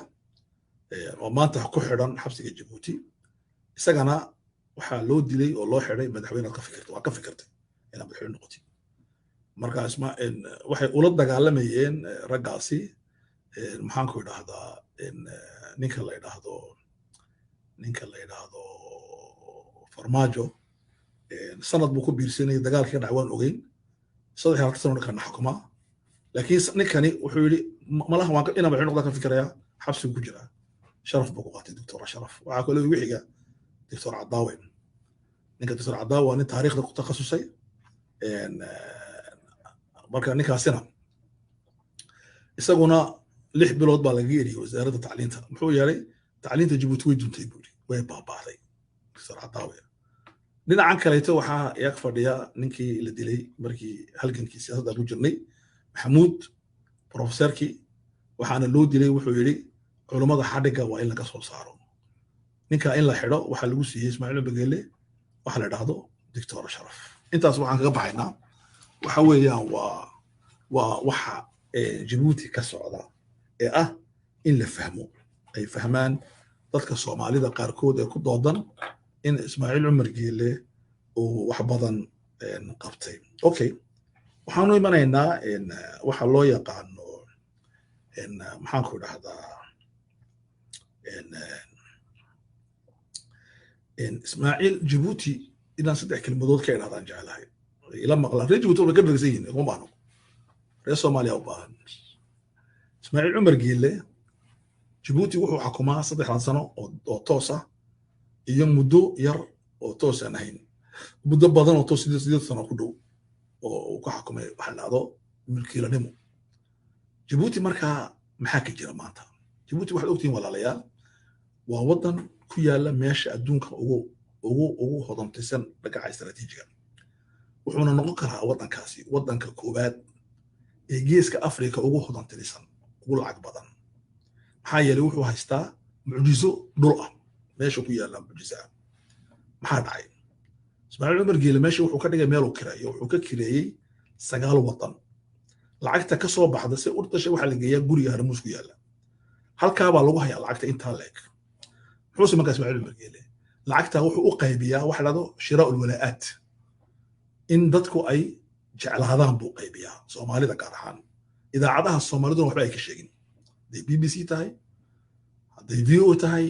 oo maanta ku xidhan xabsiga jabuuti isagana waxaa loo dilay oo loo xidhay madaxweyne waa ka fikirtay inaad madaxweyne noqotid marka waxay ula dagaalamayeen raggaasi maxaan ku idhaahdaa ninka la yidhaahdo farmaajo sanad buu ku biirsanayay dagaalkii dhac waan ogeyn 3 sano kana xukumaa laakiin ninkani wuxuu yidhi malaha waan inaan madaxweyne noqdaa ka fikirayaa xabsigu ku jiraa sharaf buu ku qaatay doctor ashraf waxaa kaloo igu xiga doctor cadaawe ninka doctor cadaawe waa nin taariikhda ku takhasusay marka ninkaasina isaguna 6 bilood baa laga yeeriyey wasaaradda tacliinta muxuu yeelay tacliinta jabuuti way duntay buuri way baabaaday doctor cadaawe dhinacan kaleeto waxaa iyaga fadhiya ninkii la dilay markii halgankii siyaasadda ku jirnay maxamuud professorkii waxaana loo dilay wuxuu yidhi culummada xadhiga waa in laga soo saaro ninka in la xidho waxaa lagu siiyey ismaaciil bagele waxa la dhahdo doctor ashraf intaas waxaan kaga baxaynaa waxa weeyaan waa waxa jabuuti ka socda ee ah in la fahmo ay fahmaan dadka soomaalida qaarkood ee ku doodan in ismaaciil cumar geele uu wax badan qabtay okay waxaanu imanaynaa waxa loo yaqaano maxaan ku idhahdaa ismaaciil jabuuti inaan 3 kelmadood ka idhahdaan jecelahay ila maqlaan reer jabuuti way ka dhagaysan yihiin kuma baahno reer soomaaliya u baahan ismaaciil cumar geele jabuuti wuxuu xukumaa 3 sano oo toos ah iyo muddo yar oo toos aan ahayn muddo badan oo toos 8 sano ku dhow oo uu ka xukumay waxa la dhahdo milkiilanimo jabuuti markaa maxaa ka jira maanta jabuuti waxaad ogtihiin walaalayaal waa waddan ku yaala meesha adduunka ugu hodantaysan dhagaca istaraatiijiga wuxuuna noqon karaa waddankaasi waddanka koowaad ee geeska afrika ugu hodantaysan ugu lacag badan maxaa yeelay wuxuu haystaa mucjiso dhul ah meesha ku yaala mucjisa maxaa dhacay ismaaciil cumar geele meesha wuxuu ka dhigay meel uu kireeyo wuxuu ka kireeyey 9 waddan lacagta ka soo baxda si urtashay waxa la geeyaa guriga Harmuus ku yaala halka baa lagu hayaa lacagta inta leeg xusi markaas Ismaaciil Margeele lacagta wuxuu u qaybiyaa waxa la yiraahdo shiraa'ul walaa'at in dadku ay jeclaadaan buu qaybiyaa Soomaalida gaar ahaan idaacadaha Soomaaliduna waxba ay ka sheegin day BBC tahay haday VO tahay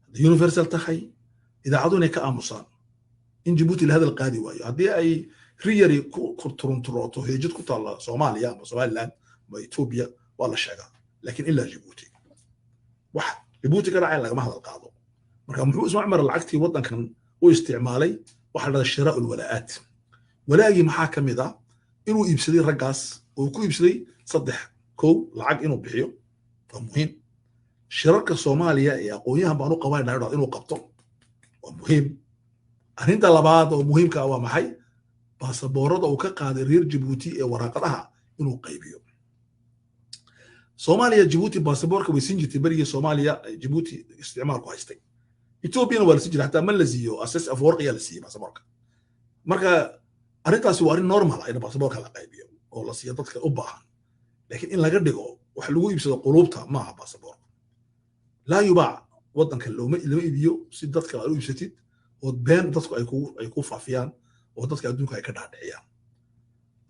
haday Universal tahay idaacaduna ka aamusaan in Djibouti la hadal qaadi waayo hadii ay riyari ku turunturooto heejid ku taala Soomaaliya ama Somaliland ama Ethiopia waa la sheegaa laakiin illa Djibouti wax Djibouti ka dhacay lagama hadal qaado marka muxuu Ismaaciil Cumar lacagtii wadankan u isticmaalay waxa la shiraa'ul walaa'at walaagi maxaa kamid ah inuu iibsaday ragaas oo ku iibsaday 3 kow lacag inuu bixiyo waa muhiim shirarka Soomaaliya ee aqoonyahan baan u qabanayna inuu qabto waa muhiim arrinta labaad oo muhiimka ah waa maxay baasaboorada uu ka qaaday reer Djibouti ee waraaqadaha inuu qaybiyo Soomaaliya Djibouti baasaboorka way siin jirtay bariga Soomaaliya Djibouti isticmaal ku haystay Ethiopia waa la siin jiray hatta ma la siiyo asas afwarqiya la siiyo baasaboorka marka arrintaasi waa arrin normal ah in baasaboorka la qaybiyo oo la siiyo dadka u baahan laakiin in laga dhigo wax lagu iibsado qulubta ma aha baasaboorka la yubaa wadanka looma iibiyo si dadka ay u iibsatid oo been dadku ay ku faafiyaan oo dadka adduunka ay ka dhaadhiciyaan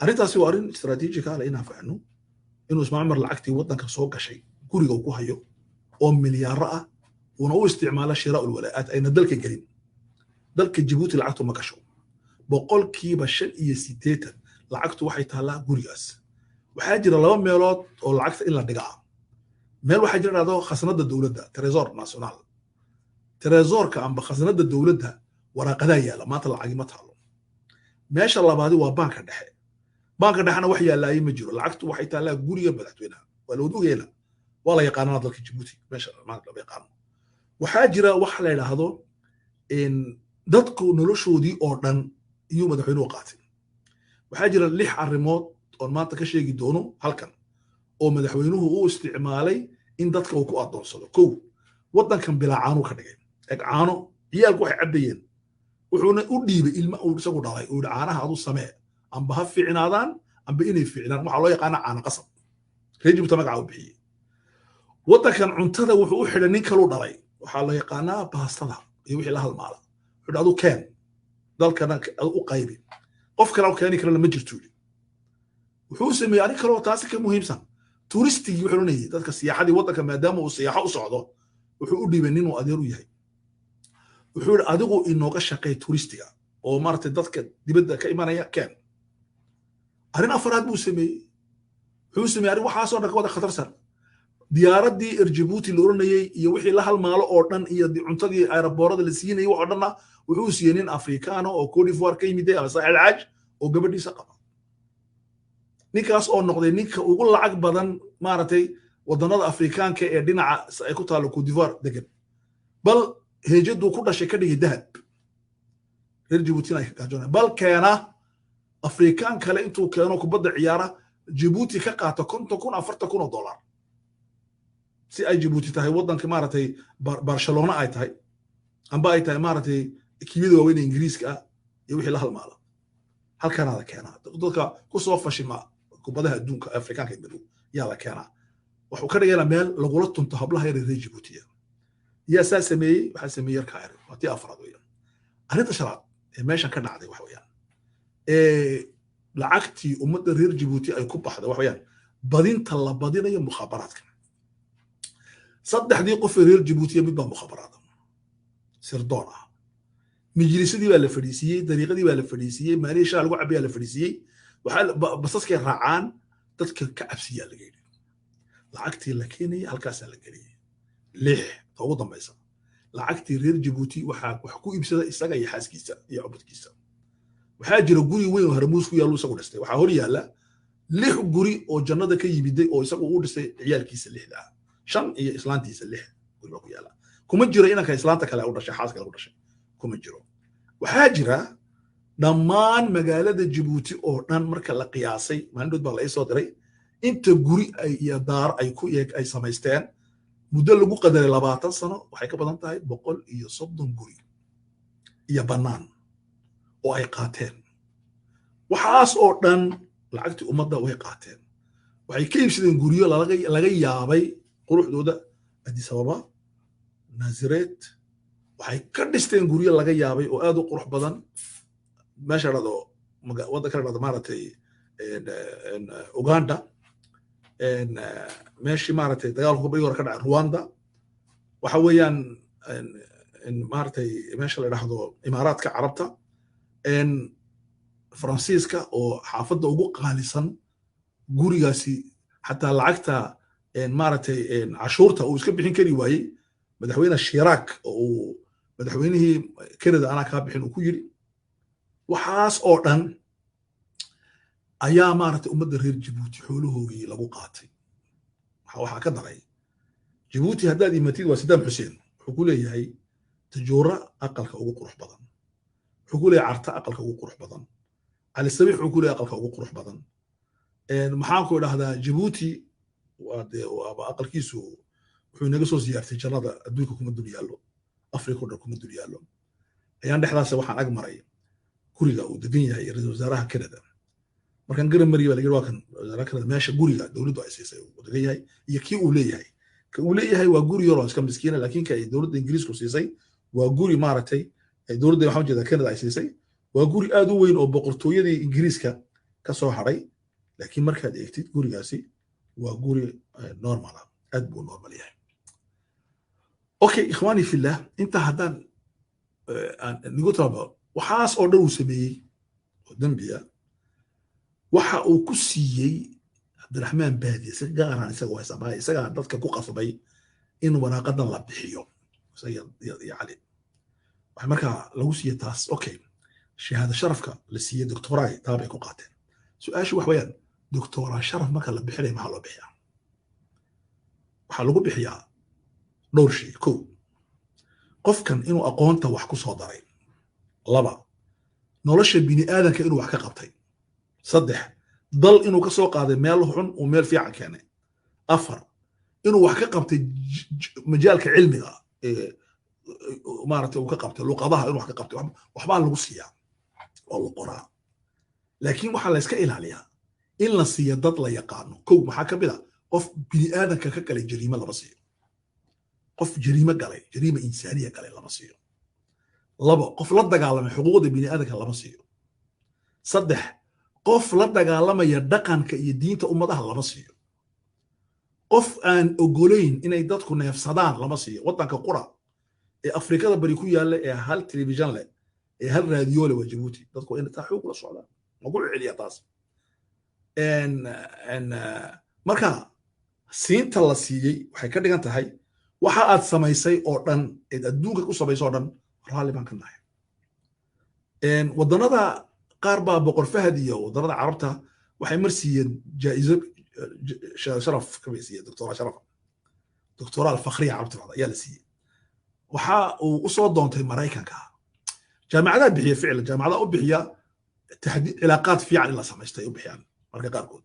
arrintaasi waa arrin istaraatiijik ah inaan fahanno inuu Ismaaciil Cumar lacagtii wadanka soo gashay guriga uu ku hayo oo milyaar ah una u isticmaala shiraa'ul walaa'at ayna dalka gelin dalka Djibouti lacagtu ma gasho boqolkiiba 85 lacagtu waxay taalaa gurigaas waxaa jira laba meelood oo lacagta in la dhigaa meel waxaa jira dhado khasnada dawladda Trésor National Trésor-ka amba khasnada dawladda waraaqada yaala maanta lacag ma taalo meesha labaadi waa banka dhexe banka dhexna wax yaalaay ma jiro lacagtu waxay taalaa guriga madaxweynaha waa loo dugeena wala yaqaanana dalka Djibouti meesha maanta la yaqaan waxaa jira wax la yiraahdo in dadku noloshoodii oo dhan iyo madaxweynuhu qaatay waxaa jira 6 arrimood oo maanta ka sheegi doono halkan oo madaxweynuhu uu isticmaalay in dadka uu ku adoonsado kow wadankan bilaacaanu ka dhigay caano ciyaalku waxay cabayeen wuxuuna u dhiibay ilma uu isagu dhalay oo caanaha adu samee amba ha fiicnaadaan amba inay fiicnaan waxa loo yaqaan caana qasab reejibta magaca u bixiyay wadankan cuntada wuxuu u xidhay nin kale u dhalay waxa loo yaqaanaa baastada iyo wixii la halmaala wuxuu adu keen dalkana u qaybi qof kale oo keeni kara lama jirto wuxuu sameeyay arin kale oo taasi ka muhiimsan touristigi wuxuu leeyahay dadka siyaahadii wadanka maadaama uu siyaaxo u socdo wuxuu u dhiibay nin uu adeer u yahay wuxuu adigu inooga shaqeey touristiga oo martay dadka dibadda ka imanaya keen arin afraad buu sameeyay wuxuu sameeyay arin waxa soo dhaqwada khatarsan diyaaradii Djibouti la oranayay iyo wixii la halmaalo oo dhan iyo cuntadii aeroboorada la siinayay wax dhanna wuxuu siiyay nin Afrikaano oo Côte d'Ivoire ka yimid ama Sahel Aaj oo gabadhiisa qaba ninkaas oo noqday ninka ugu lacag badan maartay wadanada Afrikaanka ee dhinaca ay ku taalo Côte d'Ivoire degan bal heejadu ku dhashay ka dhigay dahab reer Djibouti ay ka joona bal keena Afrikaan kale intuu keeno kubadda ciyaara Djibouti ka qaato 50,000 $40,000 si ay Djibouti tahay wadanka maartay Barcelona ay tahay amba ay tahay maartay kibida waaweyn Ingiriiska iyo wixii la halmaala halkan ala keena dadka ku soo fashima kubadaha adduunka Afrikaanka ee madow yaa la keena wuxuu ka dhigay meel lagu la tunto hablaha reer Djibouti yaa sameeyay waxa sameeyay kaayr wati afraad weeyaan arrinta sharaad ee meeshan ka dhacday wax weeyaan lacagtii ummadda reer Djibouti ay ku baxday wax weeyaan badinta la badinayo mukhaabaraadka saddexdii qof reer Djibouti mid baa mukhaabaraad sirdoon ah majlisadii baa la fadhiisiyay dariiqadii baa la fadhiisiyay maareesha lagu cabiya la fadhiisiyay waxa basaskay raacaan dadka ka cabsiya laga yiri lacagtii la keenay halkaas la galiyay lix ugu dambaysa lacagtii reer Djibouti waxa wax ku iibsada isaga iyo xaaskiisa iyo ubadkiisa waxa jira guri weyn oo Harmuus ku yaalo isagu dhistay waxa hor yaala 6 guri oo jannada ka yimiday oo isagu u dhisay ciyaalkiisa 6 shan iyo islaantiisa 6 guri ku yaala kuma jiro inanka islaanta kale u dhashay xaaska kale u dhashay kuma jiro waxa jira dhammaan magaalada Djibouti oo dhan marka la qiyaasay maandhood baa la soo diray inta guri ay iyo daar ay ku yeeg ay samaysteen muddo lagu qadaray 20 sano waxay ka badan tahay 130 guri iyo banaan oo ay qaateen waxaas oo dhan lacagtii ummadda way qaateen waxay ka iibsadeen guryo laga yaabay quruxdooda Addis Ababa Nazaret waxay ka dhisteen guryo laga yaabay oo aad u qurux badan meesha dhado waddanka dhado maaragtay Uganda meeshii maaragtay dagaalku bari hore ka dhacay Rwanda waxa weeyaan maaragtay meesha la dhahdo Imaaraadka Carabta Faransiiska oo xaafadda ugu qaalisan gurigaasi xataa lacagta maaragtay cashuurta uu iska bixin kari waayey madaxweyne Chirac oo madaxweynihii Canada anaa kaa bixin uu ku yiri waxaas oo dhan ayaa maaragtay ummadda reer Djibouti xoolahoogii lagu qaatay waxaa ka daray Djibouti haddaad imatid waa Saddam Hussein wuxuu ku leeyahay tajoora aqalka ugu qurux badan wuxuu ku leeyahay carta aqalka ugu qurux badan Ali Sabiix wuxuu ku leeyahay aqalka ugu qurux badan maxaan ku idhahdaa Djibouti waa aqalkiisu wuxuu inaga soo siyaartay jannada adduunka kuma dul yaallo Afrika oo dhan kuma dul yaallo ayaan dhexdaas waxaan ag maray guriga uu degan yahay ra'iisul wasaaraha Canada markaan garan mariyay baa la yiri waa kan wasaaraha Canada meesha guriga dawladdu ay siisay uu degan yahay iyo kii uu leeyahay waa guri yar oo iska miskiina laakiin ka dawladda Ingiriisku siisay waa guri maaragtay dawladda waxaan jeedaa Canada ay siisay waa guri aad u weyn oo boqortooyadii Ingiriiska ka soo haray laakiin markaad eegtid gurigaasi waa guri normal aad buu normal yahay okay ikhwani fillah inta haddaan nigu taabo waxaas oo dhan uu sameeyey oo dambiya waxa uu ku siiyey Cabdiraxmaan Baadi si gaar ah isaga dadka ku qasbay in waraaqadan la bixiyo yani waxa markaa lagu siiyey taas okay shahaada sharafka la siiyey doctoraa taabay ku qaateen su'aashu wax weeyaan doctoraa sharaf marka la bixinay maxaa loo bixiyaa waxaa lagu bixiyaa dhowr shay kow qofkan inuu aqoonta wax ku soo daray laba nolosha bini aadanka inuu wax ka qabtay saddex dal inuu ka soo qaaday meel xun oo meel fiican keenay afar inuu wax ka qabtay majaalka cilmiga maaragtay uu ka qabtay luqadaha inuu wax ka qabtay waxbaa lagu siiyaa oo la qoraa laakiin waxaa la iska ilaaliyaa in la siiyo dad la yaqaano kow maxaa ka mid ah qof bini aadanka ka galay jariimo lama siiyo qof jariimo galay jariimo insaaniya galay lama siiyo laba qof la dagaalamay xuquuqda bini aadanka lama siiyo saddex qof la dagaalamaya dhaqanka iyo diinta ummadaha lama siiyo qof aan ogolayn inay dadku neefsadaan lama siiyo waddanka qura ee Afrikada bari ku yaalla ee hal television leh ee hal raadiyo leh waa Djibouti dadku in taa xuquuq la socdaan ma ku celiya taas marka siinta la siiyey waxay ka dhigan tahay waxa aad samaysay oo dhan ee adduunka ku samaysay oo dhan raalli baan ka nahay waddanada qaar baa boqor Fahad iyo waddanada Carabta waxay marsiiyeen jaa'izo sharaf ka bixiyay doctoral al-fakhriya Carabta ayaa la siiyey waxa uu u soo doontay Mareykanka jaamacadaha bixiya ficil jaamacadaha u bixiya taxdiid cilaaqaad fiican in la samaystay u bixiyaan marka qaarkood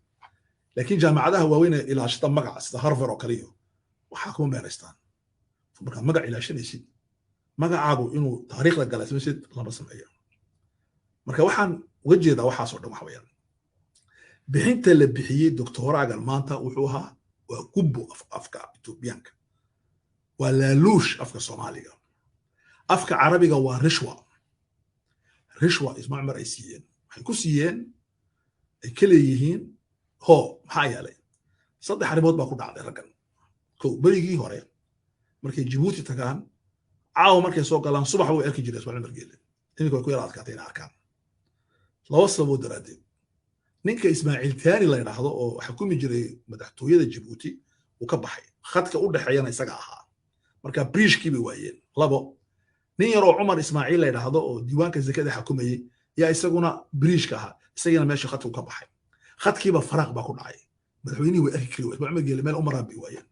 laakiin jaamacadaha waaweyn ee ilaashada magaca sida Harvard oo kale iyo waxa kuma meeraystaan marka magac ilaashanaysid magacaagu inuu taariikhda galaysid lama sameeyo marka waxaan uga jeedaa waxaas oo dhan wax weeyaan bixinta la bixiyey doctoraagan maanta wuxuu ahaa waa gubbo afka Itoobiyaanka waa laaluush afka Soomaaliga afka Carabiga waa rishwa ismacmar ay siiyeen waxay ku siiyeen ay kale yihiin maxaa yeelay saddex arrimood baa ku dhacday raggan kow berigii hore markay Djibouti tagaan caawa markay soo galaan subax way arki jireen Ismaaciil Margeele iminka way ku yara adkaatay inay arkaan laba sababood daraadeed ninka Ismaaciil Taani la yidhaahdo oo xukumi jiray madaxtooyada Djibouti uu ka baxay khadka u dhaxeeyana isaga ahaa marka briishkii bay waayeen labo nin yar oo Cumar Ismaaciil la yidhaahdo oo diiwaanka zakada xukumayay yaa isaguna briishka ahaa isagana meesha khadka uu ka baxay khadkiiba faraaq baa ku dhacay madaxweynihii way arki kari waayeen Ismaaciil Margeele meel u maraan bay waayeen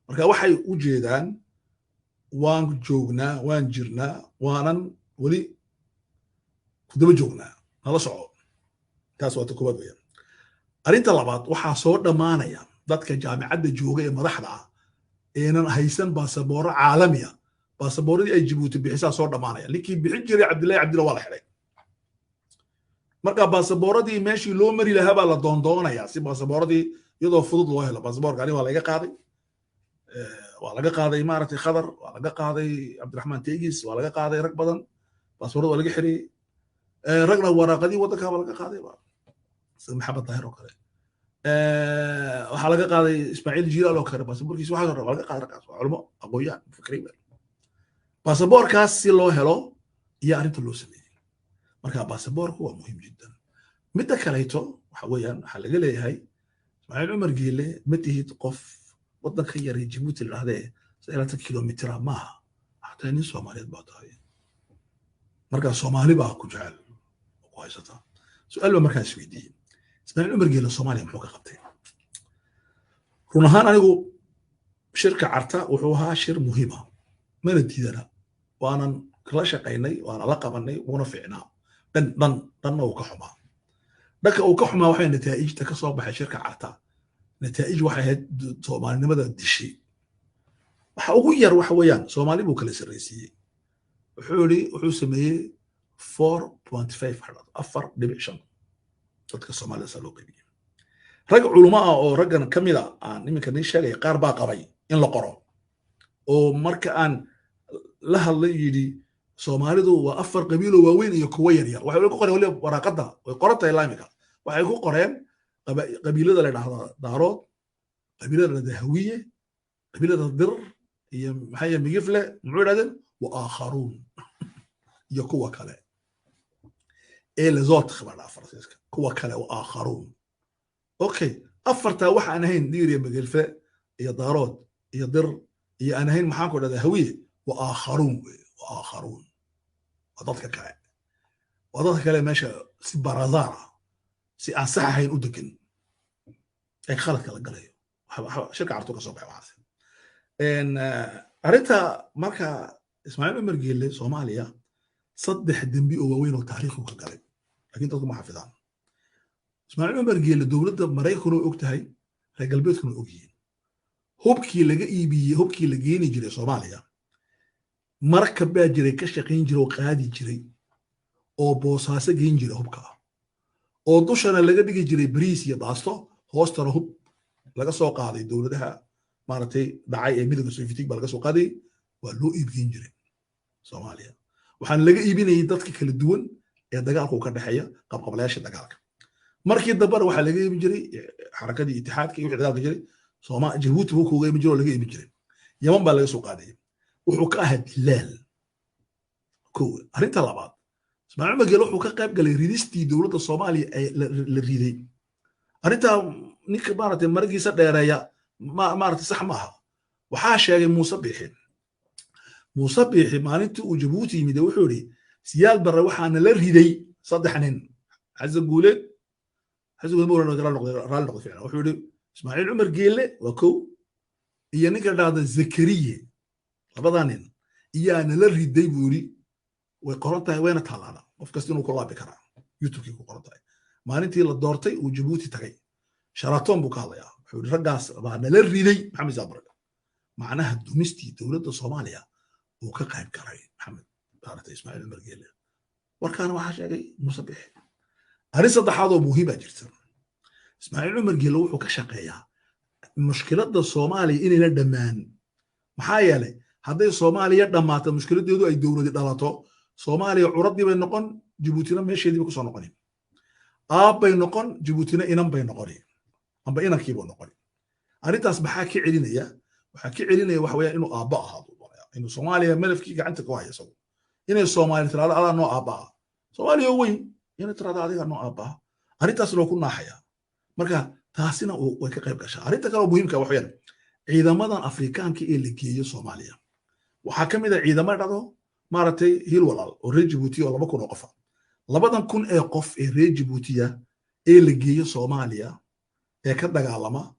marka waxay u jeedaan waan joognaa waan jirnaa waanan weli ku daba joognaa nala soco taas waa koobaad weeyaan arinta labaad waxaa soo dhamaanaya dadka jaamacadda jooga ee madaxda ah eenan haysan baasabooro caalami ah baasabooradii ay Djibouti bixisaa soo dhamaanaya ninkii bixin jiray Cabdullaahi Cabdilla waa la xiray marka baasabooradii meeshii loo mari lahaa baa la doondoonayaa si baasabooradii يدو فضل الله له باسبور قال ولا يقا قاضي ولا يقا قاضي إمارة خضر ولا يقا قاضي عبد الرحمن تيجيس ولا يقا قاضي رق بدن باسبور ولا يقا حري رقنا ورقدي ودك ولا يقا قاضي سيد محمد طاهر وكله waxaa laga qaaday Ismaaciil Jilaal oo kale baasaboorkiisa waxa laga qaaday rakaas culimo aqoonyahan fikriin baasaboorkaas si loo helo iyo arinta loo sameeyay marka baasaboorku waa muhiim jiddan midda kaleeto waxa weeyaan waxa laga leeyahay Ismaaciil Umar Geele ma tihid qof wadanka yar ee Djibouti la dhahdee 60 kilomitir maaha hataa nin Soomaaliyeed baa tahay marka Soomaali baa ku jecel ku haysata su'aal ba markaas weydiiyay Ismaaciil Umar Geele Soomaaliya muxuu ka qabtay run ahaan anigu shirka carta wuxuu ahaa shir muhiim ah mana diidana waanan kala shaqaynay waana la qabanay una fiicnaa dhanna uu ka xumaa dhanka uu ka xumaa waxay nataa'ijta ka soo baxay shirka carta nataa'ij waxay ahayd Soomaalinimada dishay waxa ugu yar waxa weeyaan Soomaali buu kala sarreysiiyey wuxuu sameeyey 4.5 dadka Soomaalida soo qaybiyay rag culimo ah oo raggan kamida aan iminka nin sheegay qaar baa qabay in la qoro oo marka aan la hadlay yiri Soomaalidu waa 4 qabiilo waaweyn iyo kuwa yar yar waxay ku qoreen wali waraqada way qorantay laamika waxay ku qoreen qabiilada la dhahdo daarood qabiilada dahawiye qabiilada dir iyo maxay migifle muxuu yiraahdeen wa aakharuun iyo kuwa kale اللي زوت خبر فرنسيسكا كوا كلا وآخرون أوكي أفرتها واحد أنا هين ديري بقلفة يا دارود يا در يا أنا هين محاكو هذا هوية وآخرون وضعتك كلام وضعتك كلام ماشي سي برازارة سي أنصح هين أدكن أي خالد كلا قليل شركة عرتوك صباح وعاسي إن قريتها مركا إسماعيل عمر جيلي صوماليا صدح الدنبي ووين وتاريخه كقلب لكن تقول ما حفظان إسماعيل عمر جيل الدولة مريخ وقتها رجال بيت كانوا أوجين هوبكي لقى إبي هوبكي لقيني جري صوماليا مركب جري كشقين جري وقادي جري أو بوساسة جين جري هوبكا أو دوشنا لقى بيجي جري بريس يباستو هوستر هوب لقى سوق هذه الدولة ده مرتي دعاية ميلاد السوفيتيك بلقى سوق هذه ولو إبين جري صوماليا waxaan laga iibinayay dadka kala duwan ee dagaalku ka dhaxeeya qabqablayaasha dagaalka markii dambe waxa laga iibin jiray xarakadii itixaadka iyo dagaalka jiray Soomaa Djibouti uu kuga iibin jiray laga iibin jiray Yaman baa laga soo qaaday wuxuu ka ahaa dilaal ko arinta labaad Ismaaciil Umar Geele wuxuu ka qayb galay ridistii dawladda Soomaaliya ee la riday arinta ninka baartay margiisa dheereeya maartay sax maaha waxa sheegay Muuse Biixi maalintii uu Djibouti yimid wuxuu yiri siyaal barre waxaana la riday saddex nin Xasan Guuleed moorana raal noqday fiican wuxuu yiri Ismaaciil Umar Geele waa kow iyo ninka dhahda Zakariye labadan nin iyaana la riday buu yiri way qorantahay wayna taalaana qof kasta inuu ku laabi karaa YouTube-kii ku qorantahay maalintii la doortay uu Djibouti tagay Sharaton buu ka hadlayaa wuxuu yiri raggaas baa la riday Maxamed Zabar macnaha dumistii dawladda Soomaaliya uu ka qayb galay Maxamed baartay Ismaaciil Umar Geele warkaan waxa sheegay Muuse Biixi arin saddexaad oo muhiim ah jirta Ismaaciil Umar Geele wuxuu ka shaqeeyaa mushkiladda Soomaaliya inay la dhamaan maxaa yeelay hadday Soomaaliya dhamaato mushkiladeedu ay dawladda dhalato Soomaaliya curadii bay noqon Djiboutina meesheedii ku soo noqonay bay noqon Djiboutina inan bay noqonay amba inankii buu noqonay arintaas maxaa ka celinaya waxa ka celinaya wax weeyaan inuu aabba ahaado إنه صوماليا ملفكي قاعد كويس إنه الصومالي ترى على نوع أبا صوماليا وين إنه ترى على نوع أبا أريد أسلو كنا حياة مركا تحسنا وكقرب كشا أريد تكلم مهم كوحيان إذا مدن أفريقيان كي اللي كي صوماليا وحكم إذا إذا ما رضوا مرتي هيل ولا وريد جيبوتي ولا بكون وقفة لبدن كون أقف ريد جيبوتيا اللي كي صوماليا كذا علامة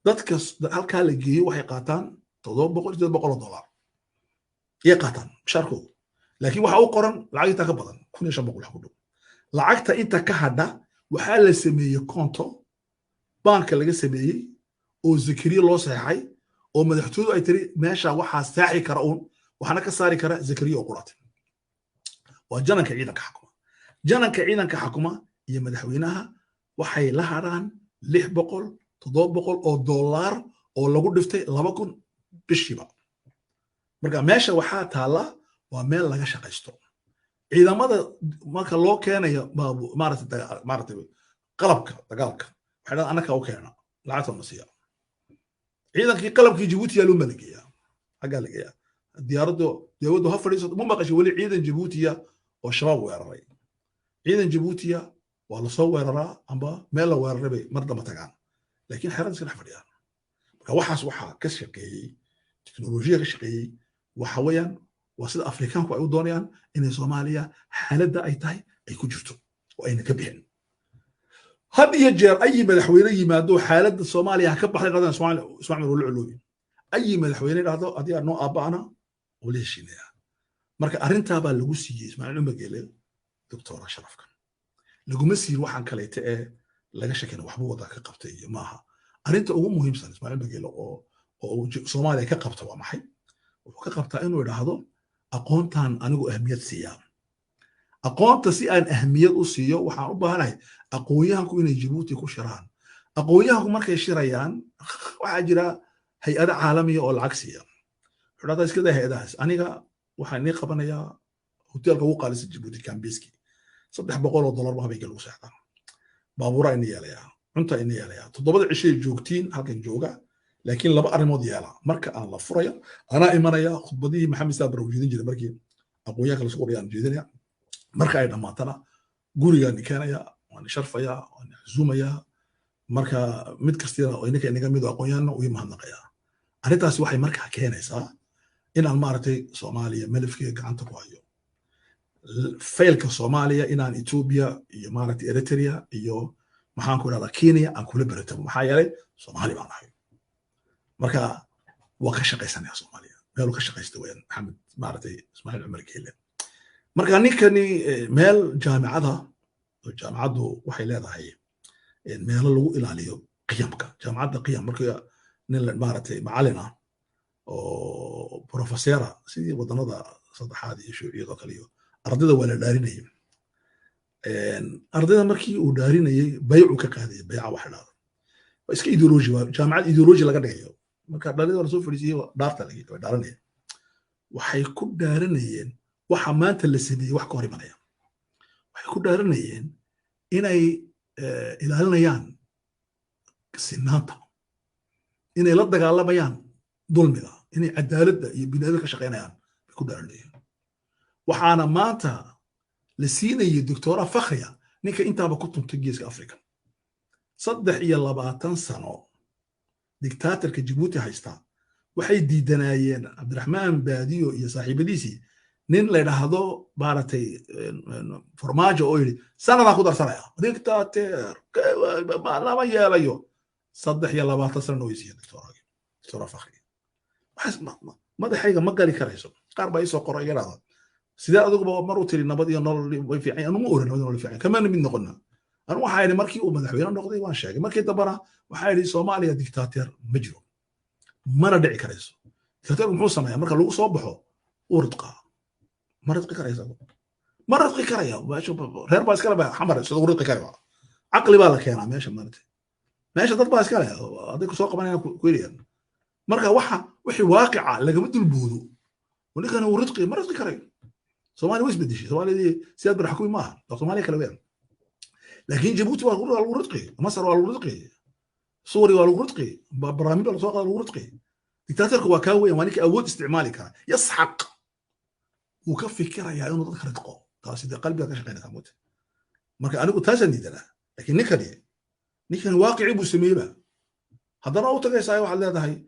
ذاتك هالكال اللي كي وحقاتان تضرب $100 يقطن شاركو لكن waxa uu qoran lacagta ka badan 1500 wax ku dhow lacagta inta ka hadha waxa la sameeyay konto banka laga sameeyay oo Zakariya loo saxay oo madaxtooyadu ay tiri meesha waxa saaxi kara waxana ka saari kara Zakariya oo quratay waa jananka ciidanka xukuma iyo madaxweynaha waxay la haraan $600 $700 oo lagu dhiftay 2,000 bishiiba marka meesha waxaa taala waa meel laga shaqaysto ciidamada marka loo keenayo maaragtay qalabka dagaalka waxay anaka u keena lacagta nasiya ciidankii qalabkii Djibouti yaa loo maleeyaa xagga laga diyaaraddu ha fadhiiso ma maqashay wali ciidan Djibouti oo shabaab weeraray ciidan Djibouti waa la soo weeraraa amba meel la weeraray mar daba tagaan laakiin xeerada iska fadhiyaan marka waxaas waxa ka shaqeeyay teknolojiya ka shaqeeyay waxa weeyaan waa sida Afrikaanku ay u doonayaan in Soomaaliya xaaladda ay tahay ay ku jirto oo ayna ka bixin had iyo jeer ay madaxweyne yimaado xaaladda Soomaaliya ka baxday qadan Ismaaciil wuu culoobi ay madaxweyne dhahdo adii noo aabana oo leeshinaya marka arinta baa lagu siiyay Ismaaciil Umar Geele doctor Sharafkan laguma siir waxaan kaleete ee laga shaqeyn waxba wada ka qabtay maaha arinta ugu muhiimsan Ismaaciil Umar Geele oo Soomaaliya ka qabta waa maxay wuxuu ka qabtaa inuu yiraahdo aqoontan anigu ahmiyad siiyaa aqoonta si aan ahmiyad u siiyo waxaan u baahanahay aqoonyahanku inay Djibouti ku shiraan aqoonyahanku markay shirayaan waxa jira hay'ado caalamiya oo lacag siiya xulada iska daa hay'adahaas aniga waxaan ni qabanayaa hotelka ugu qaalisan Djibouti Cambeski $700 baa habeenkii lagu seexdaa baabuura in yeelaya cunta in yeelaya 7 cisho joogtiin halkan jooga laakiin laba arimood yeela marka aan la furayo ana imanaya khudbadii Maxamed Saabir oo jeedin jiray markii aqoonyahanka la soo qoriyaan jeedinaya marka ay dhamaatana guriga nikeenaya waan sharfaya waan xusuumaya marka mid kasta oo inaga mid aqoonyahanna uu mahadnaqaya arintaasi waxay markaa keenaysaa in aan maartay Soomaaliya malafkiga gacanta ku hayo faylka Soomaaliya inaan Ethiopia iyo maartay Eritrea iyo maxaan ku raada Kenya aan kula baratamo maxaa yeelay Soomaali baan ahay marka waa ka shaqaysanaya Soomaaliya meel ka shaqaysta weyn Maxamed maartay Ismaaciil Umar Geele marka ninkani meel jaamacadu waxay leedahay meel lagu ilaaliyo qiyamka jaamacada qiyam marka nin maartay macallina oo professora sidii wadanada saddexaad iyo shuuciyada kale iyo ardayda wala dhaarinayay ardayda markii uu dhaarinayay bay'u ka qaaday bay'a wax dhaar iska ideology jaamacad ideology laga dhigayo marka dhalinyarada soo fadhiisay dhaarta laga dhaaranay waxay ku dhaaranayeen waxa maanta la sameeyay wax ka hor imanaya waxay ku dhaaranayeen inay ilaalinayaan sinaanta inay la dagaalamayaan dulmiga inay cadaaladda iyo binaadamka ka shaqeynayaan ku dhaaranayeen waxaana maanta la siinayay doctora Fakhriya ninka intaaba ku tuntay geeska Afrika 23 sano dictatorka Djibouti haysta waxay diidanayeen Cabdiraxmaan Baadiyo iyo saaxiibadiisii nin la yiraahdo baaratay farmaajo oo yiri sanada ku darsanaya dictator lama yeelayo 23 sano oo isii doctora Fakhriya madaxayga ma gali karayso qaar baa isoo qoray yiraahdo sida adugu mar uu tiri nabad iyo nolol way fiican anu ma oran nolol fiican kama mid noqona anu waxa ay markii uu madaxweyne noqday waan sheegay markii dambana waxa ay Soomaaliya dictator ma jiro mana dhici karayso dictator muxuu sameeyaa marka lagu soo baxo urudqa maradqi karaya reer baa iskala baa xamar soo urudqi karaya aqli baa la keenaa meesha dad baa iskala adiga soo qabanayna ku yeeriyaan marka wixii waaqica lagama dulboodo walikan urudqi maradqi karaya Soomaaliya way isbedeshay Soomaaliya siyaad bar xukumi maaha Soomaaliya kala weyn laakiin Djibouti waa urudqi Masar waa urudqi Suuriya waa urudqi barnaamij la soo qaado urudqi dictatorku waa ka weyn waana awood isticmaali kara yasxaq وكان فكرة يا إنه ذكرت قو تاسيد قلبي كش قينا ثموت مركا أنا قلت تاسني دنا لكن نكني واقعي بسميبه هذا رأو تجي سايو على هذا هاي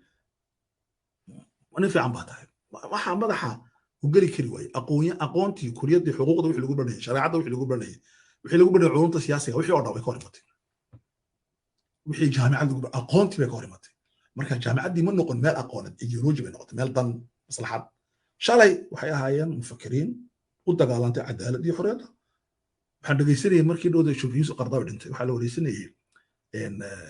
وأنا في عم بهذا ما مدحها وقالي كريوي أقونتي كوريا دي حقوق ده وحلو قبلني شريعة ده وحلو قبلني علوم سياسية وحي أرض بكورمتي وحي جامعة ده أقونتي بكورمتي مركا جامعة دي من نقول مال أقونت إيديولوجي بنقطة مال ضن مصلحات shalay waxay ahaayeen mufakiriin u dagaalantay cadaalad iyo xorriyadda waxaan dhageysanayay markii dhowda shubhiisu qardawi dhintay waxaa la wareysanayay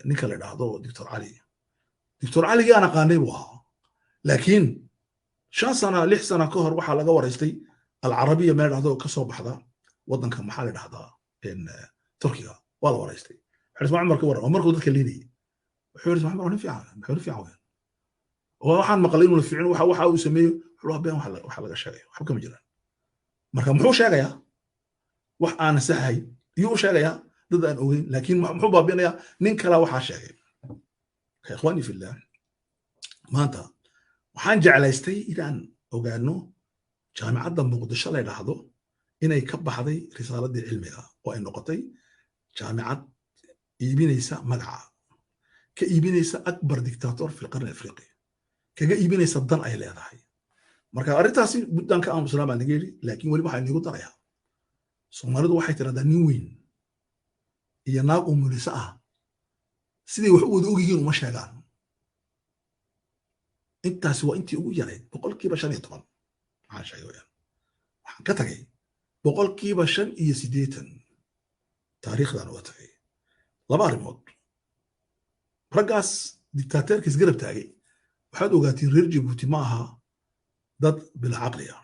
ninka la yidhaahdo doctor cali aan aqaanay buu ahaa laakiin 5 sano 6 sano ka hor waxaa laga wareystay alcarabiya meel dhahdo ka soo baxda wadanka maxaa la yidhaahdaa Turkiga waa la wareystay xisma Umar ka waran markuu dadka liinayay وحورس محمد راني في عام حور في عوين وحن مقلين ولا في عين وحا وسميه حلوها بين وحا لغا شيغay waxba kama jiraan marka muxuu sheegayaa wax aan saxay iyo sheegayaa dad aan ogeyn laakiin muxuu baabinayaa nin kala waxa sheegay ka ikhwani fillah maanta waxaan jeclaystay inaan ogaano jaamacadda muqdisho la yiraahdo inay ka baxday risaaladii cilmiga oo ay noqotay jaamacad iibinaysa magaca ka iibinaysa akbar dictator fi qarn afriqi kaga iibinaysa dan ay leedahay marka arintaasi budanka aan muslima nagiri laakiin wali waxa inagu daraya Soomaalidu waxay tiraahdaa nin weyn iyo naag umulisa ah sidii wax u wada ogyihiin uma sheegaan intaasi waa intii ugu yarayd 15% waxaan sheegay waxaan ka tagay 85 taariikhdan waa tagay laba arrimood ragaas dictatorkiis garab taagay waxaad ogaatiin reer Djibouti ma aha dad bil aqliya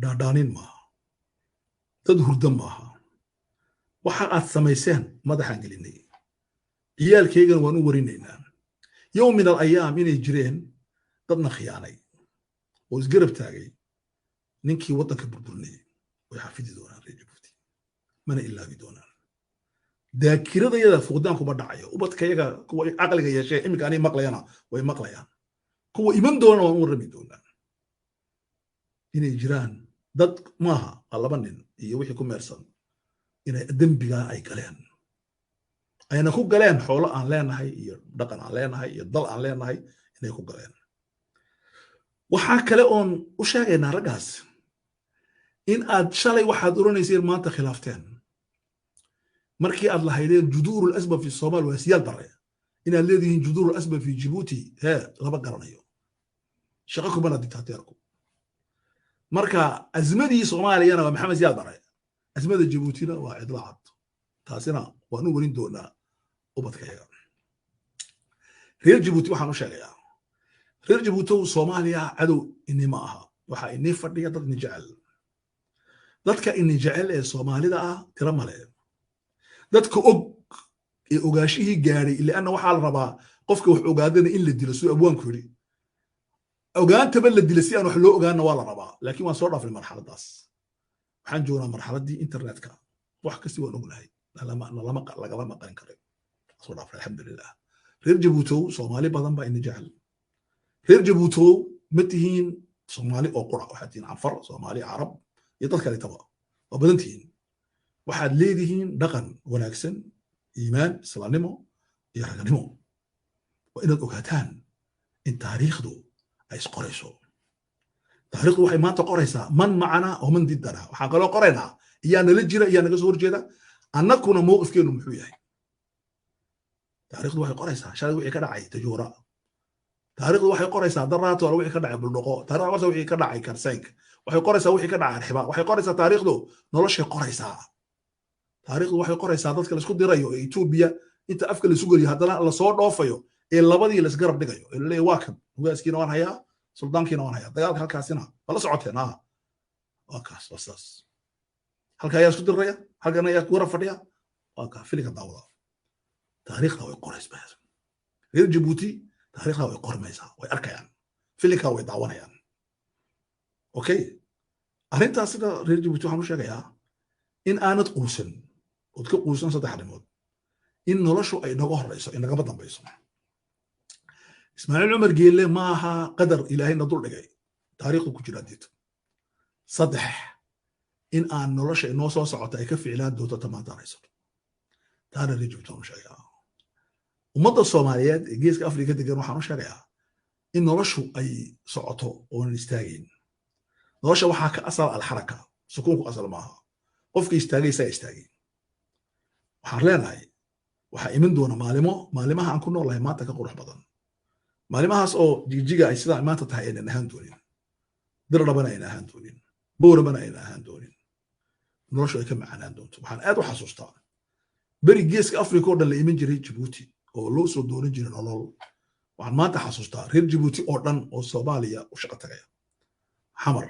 dhaadhaanin ma dad hurdan ma aha waxa aad samayseen madaxan gelinay ciyaalkaygan waan u warinaynaa yawm min al-ayam inay jireen dadna khiyaanay oo isgarab taagay ninkii wadanka burburinay way xafidi doonaan reer Djibouti mana ilaabi doonaan daakirada fuqdaan kuma dhacayo ubadkayaga kuwa aqliga yeeshay imika ani maqlayana way maqlayaan kuwa iman doona waan u warami doonaan inay jiraan dad maaha laba nin iyo wixii ku meersan inay dambiga ay galeen ayna ku galeen xoolo aan leenahay iyo dhaqan aan leenahay iyo dal aan leenahay inay ku galeen waxa kale oon u sheegaynaa ragaas in aad shalay waxaad oranayseen maanta khilaafteen markii aad lahaydeen juduur al-asba fi Soomaal waa siyaal bare inaad leedihiin juduur al-asba fi Djibouti laba garanayo shaqo ku bana dictatorku marka azmadii Soomaaliyana waa Maxamed Siyaad bare azmada Djiboutina waa idlaacad taasina waa nu warin doonaa ubadkayaga reer Djibouti waxaan u sheegayaa reer Djibouti Soomaaliya cadow inima aha waxa inay fadhiya dad nijecel dadka in jecel ee Soomaalida ah tira male dadka og ee ogaashihii gaaray ilaana waxa la rabaa qofka wax ogaadana in la dilo soo abwaan ku yiri ogaanta bal la dilo si aan wax loo ogaana waa la rabaa laakiin waan soo dhaafay marxaladaas waxaan joognaa marxaladii internetka wax kasta waan ognahay lagama maqan karo soo dhaafay alxamdulillah reer Djibouti Soomaali badan baa in jecel reer Djibouti matihiin Soomaali oo qura waxaad tihiin Afar Soomaali Arab iyo dad kale taba oo badan tihiin waxaad leedihiin dhaqan wanaagsan iimaan islaamnimo iyo raganimo waa inaad ogaataan in taariikhdu ay isqorayso taariikhdu waxay maanta qoraysaa man macana oo man diddana waxaan kaloo qoraynaa iyaa nala jira iyaa naga soo horjeeda annaguna mowqifkeenu muxuu yahay taariikhdu waxay qoraysaa shalay wixii ka dhacay tajuura taariikhdu waxay qoraysaa daraato wixii ka dhacay buldhaqo taariikhdu wixii ka dhacay karsank waxay qoraysaa wixii ka dhacay arxiba waxay qoraysaa taariikhdu noloshay qoraysaa taariikhdu waxay qoraysaa dadka la isku dirayo ee Itoobiya inta afka la sugayo hadana la soo dhoofayo ee labadii la isgarab dhigayo ee leeyahay waa kan hogaaskiina waan hayaa suldaankiina waan hayaa dagaalka halkaasina wala socoteena waa kaas wasaas halka ayaa isku diraya halkan ayaa ku rafadhiya waa ka filika daawada taariikhda way qoraysaa reer Djibouti taariikhda way qormaysaa way arkayaan filika way daawanayaan okay arintaasina reer Djibouti waxaan u sheegayaa in aanad quusan oo ka quusan saddex arrimood in noloshu ay naga horeyso in naga dambayso Ismaaciil Umar Geelle ma aha qadar ilaahayna dul dhigay taariikhdu ku jira diid saddex in aan nolosha inoo soo socota ay ka ficlaan doonto tamaantaanayso taana reer Djibouti waxaan u sheegayaa ummadda Soomaaliyeed ee geeska Afrika degan waxaan u sheegayaa in noloshu ay socoto oo aan istaagin nolosha waxaa ka asal al-haraka sukuunku asal maaha qofka istaagaysa istaagay waxaan leenahay waxa iman doona maalimaha aan ku noolahay maanta ka qurux badan maalimahaas oo jijiga ay sida maanta tahay inaan ahaan doonin dirdhabana inaan ahaan doonin boorabana inaan ahaan doonin noloshu ay ka macaanaan doonto waxaan aad u xasuustaa bari geeska Afrika oo dhan la iman jiray Djibouti oo loo soo dooran jiray nolol waxaan maanta xasuustaa reer Djibouti oo dhan oo Soomaaliya u shaqo tagaya xamar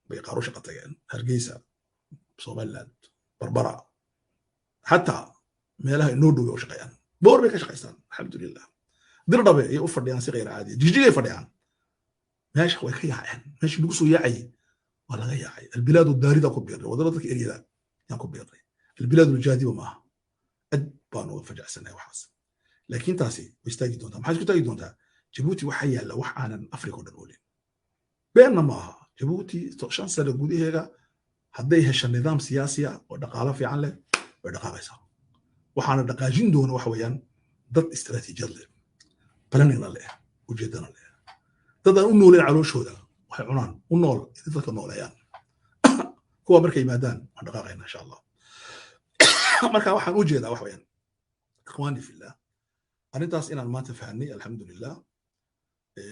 bay qaar u shaqo tageen Hargeysa Somaliland Barbara حتى meelaha inoo dhow oo shaqeeyaan boor bay ka shaqeystaan alxamdulillah dirdhabe ay u fadhiyaan si qeyr caadi jijigay fadhiyaan meesha way ka yaaceen meesha lagu soo yaacay waa laga yaacay albilaadu daarida ku biiray wadada dadka eriyada yaan ku biiray albilaadu jaadiba maaha ad baanu fajacsanay waxaas laakiin taasi way istaagi doontaa maxay isku taagi doontaa jabuuti waxa yaala wax aanan afrika oo dhan oolin beenna maaha jabuuti 5 sano gudaheega hadday hesho nidaam siyaasi ah oo dhaqaale fiican leh way dhaqaaqaysaa waxaana dhaqaajin doona wax weeyaan dad istiraatiijiyad leh planning leh ujeedana leh dad aan u nooleen calooshooda waxay cunaan u nool dadka noolayaan kuwa markay yimaadaan waan dhaqaaqaynaa insha allah marka waxaan u jeedaa wax weeyaan ikhwaani fillah arrintaas inaan maanta fahanay alxamdulilah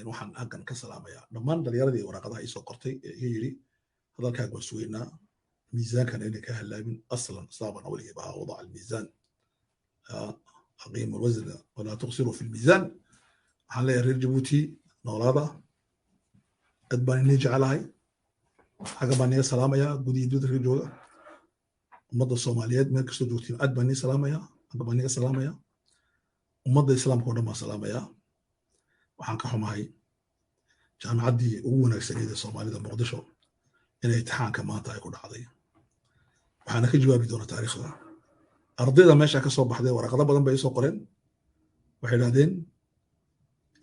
waxaan halkan ka salaamayaa dhammaan dhalinyaradii waraaqadaha isoo qortay ee iga yidhi hadalkaaga waan sugaynaa miisaankan inay ka halaabin aslan saaban awligii baa wadaca almiisaan aqiimu alwasna walaa tuqsiru fi lmiisaan waxaan leeyahay reer jabuuti noolaada dad baan inii jecelahay xagga baan niga salaamayaa gudihi dadka jooga ummadda soomaaliyeed meel kastoo joogtiin aad baan nii salaamayaa xagga baan niga salaamayaa ummadda islaamka oo dhan baan salaamayaa waxaan ka xumahay jaamacaddii ugu wanaagsaneed ee soomaalida muqdisho inay imtixaanka maanta ay ku dhacday waxaana ka jawaabi doona taariikhda ardayda meesha ka soo baxday waraqado badan bay soo qoreen waxay yidhahdeen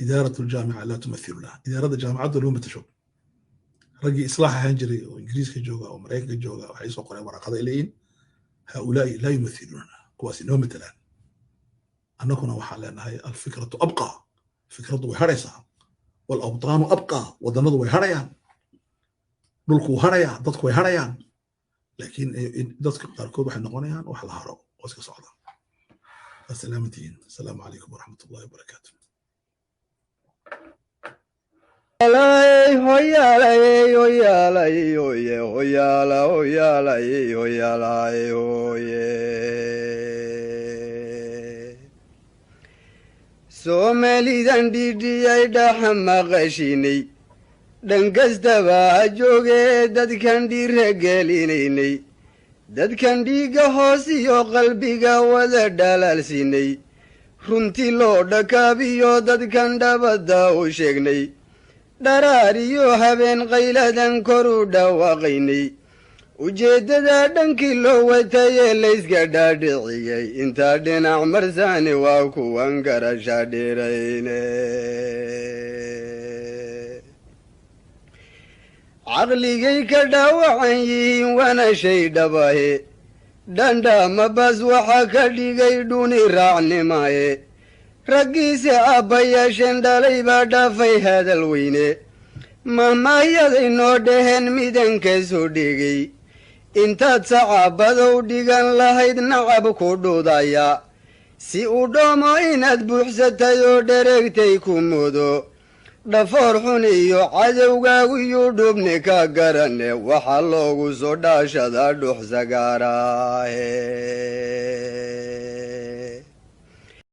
idaaratu aljaamica laa tumathiluna idaarada jaamacadda loo matasho raggii islaax ahaan jiray oo ingiriiska jooga oo maraykanka jooga waxay soo qoreen waraqado ay leeyihin haulaai laa yumathiluna kuwaasi noo matalaan annaguna waxaan leenahay alfikratu abqa fikradu way haraysaa walawtaanu abqa wadannadu way harayaan dhulku wuu harayaa dadku way harayaan laakiin dadka qaarkood waxay noqonayaan wax la haro oo iska socda asalaamatihiin asalaamu calaykum waraxmat ullahi wabarakaatu Soomalidan dhidhiyay dhaxa maqashinay dhan kastaba ha joogee dadkan dhiiragelinaynay dadkan dhiigga hoos iyo qalbiga wada dhalaalsinay runtii loo dhakaabiyo dadkan dhabadda u sheegnay dharaar iyo habeen qayladan kor u dhawaaqaynay ujeeddada dhankii loo watayee layska dhaadhiciyey intaa dhinac marsaani waa kuwan garasha dhirayne caqligay ka dhaawacan yihiin waana shay dhabahe dhandhama bas waxa ka dhigay dhuni raacnimaye raggiise aabbayaasheen dhalay baa dhaafay hadal weyne mahmahyaday noo dhaheen midankaysoo dhigay intaad sacaabadow dhigan lahayd nacab ku dhudaya si u dhoomo inaad buuxsatay oo dhereegtay ku mudo dhafoor xun iyo cadowgaagu yuu dhubni ka garane waxaa loogu soo dhaashadaa dhuxsagaaraahe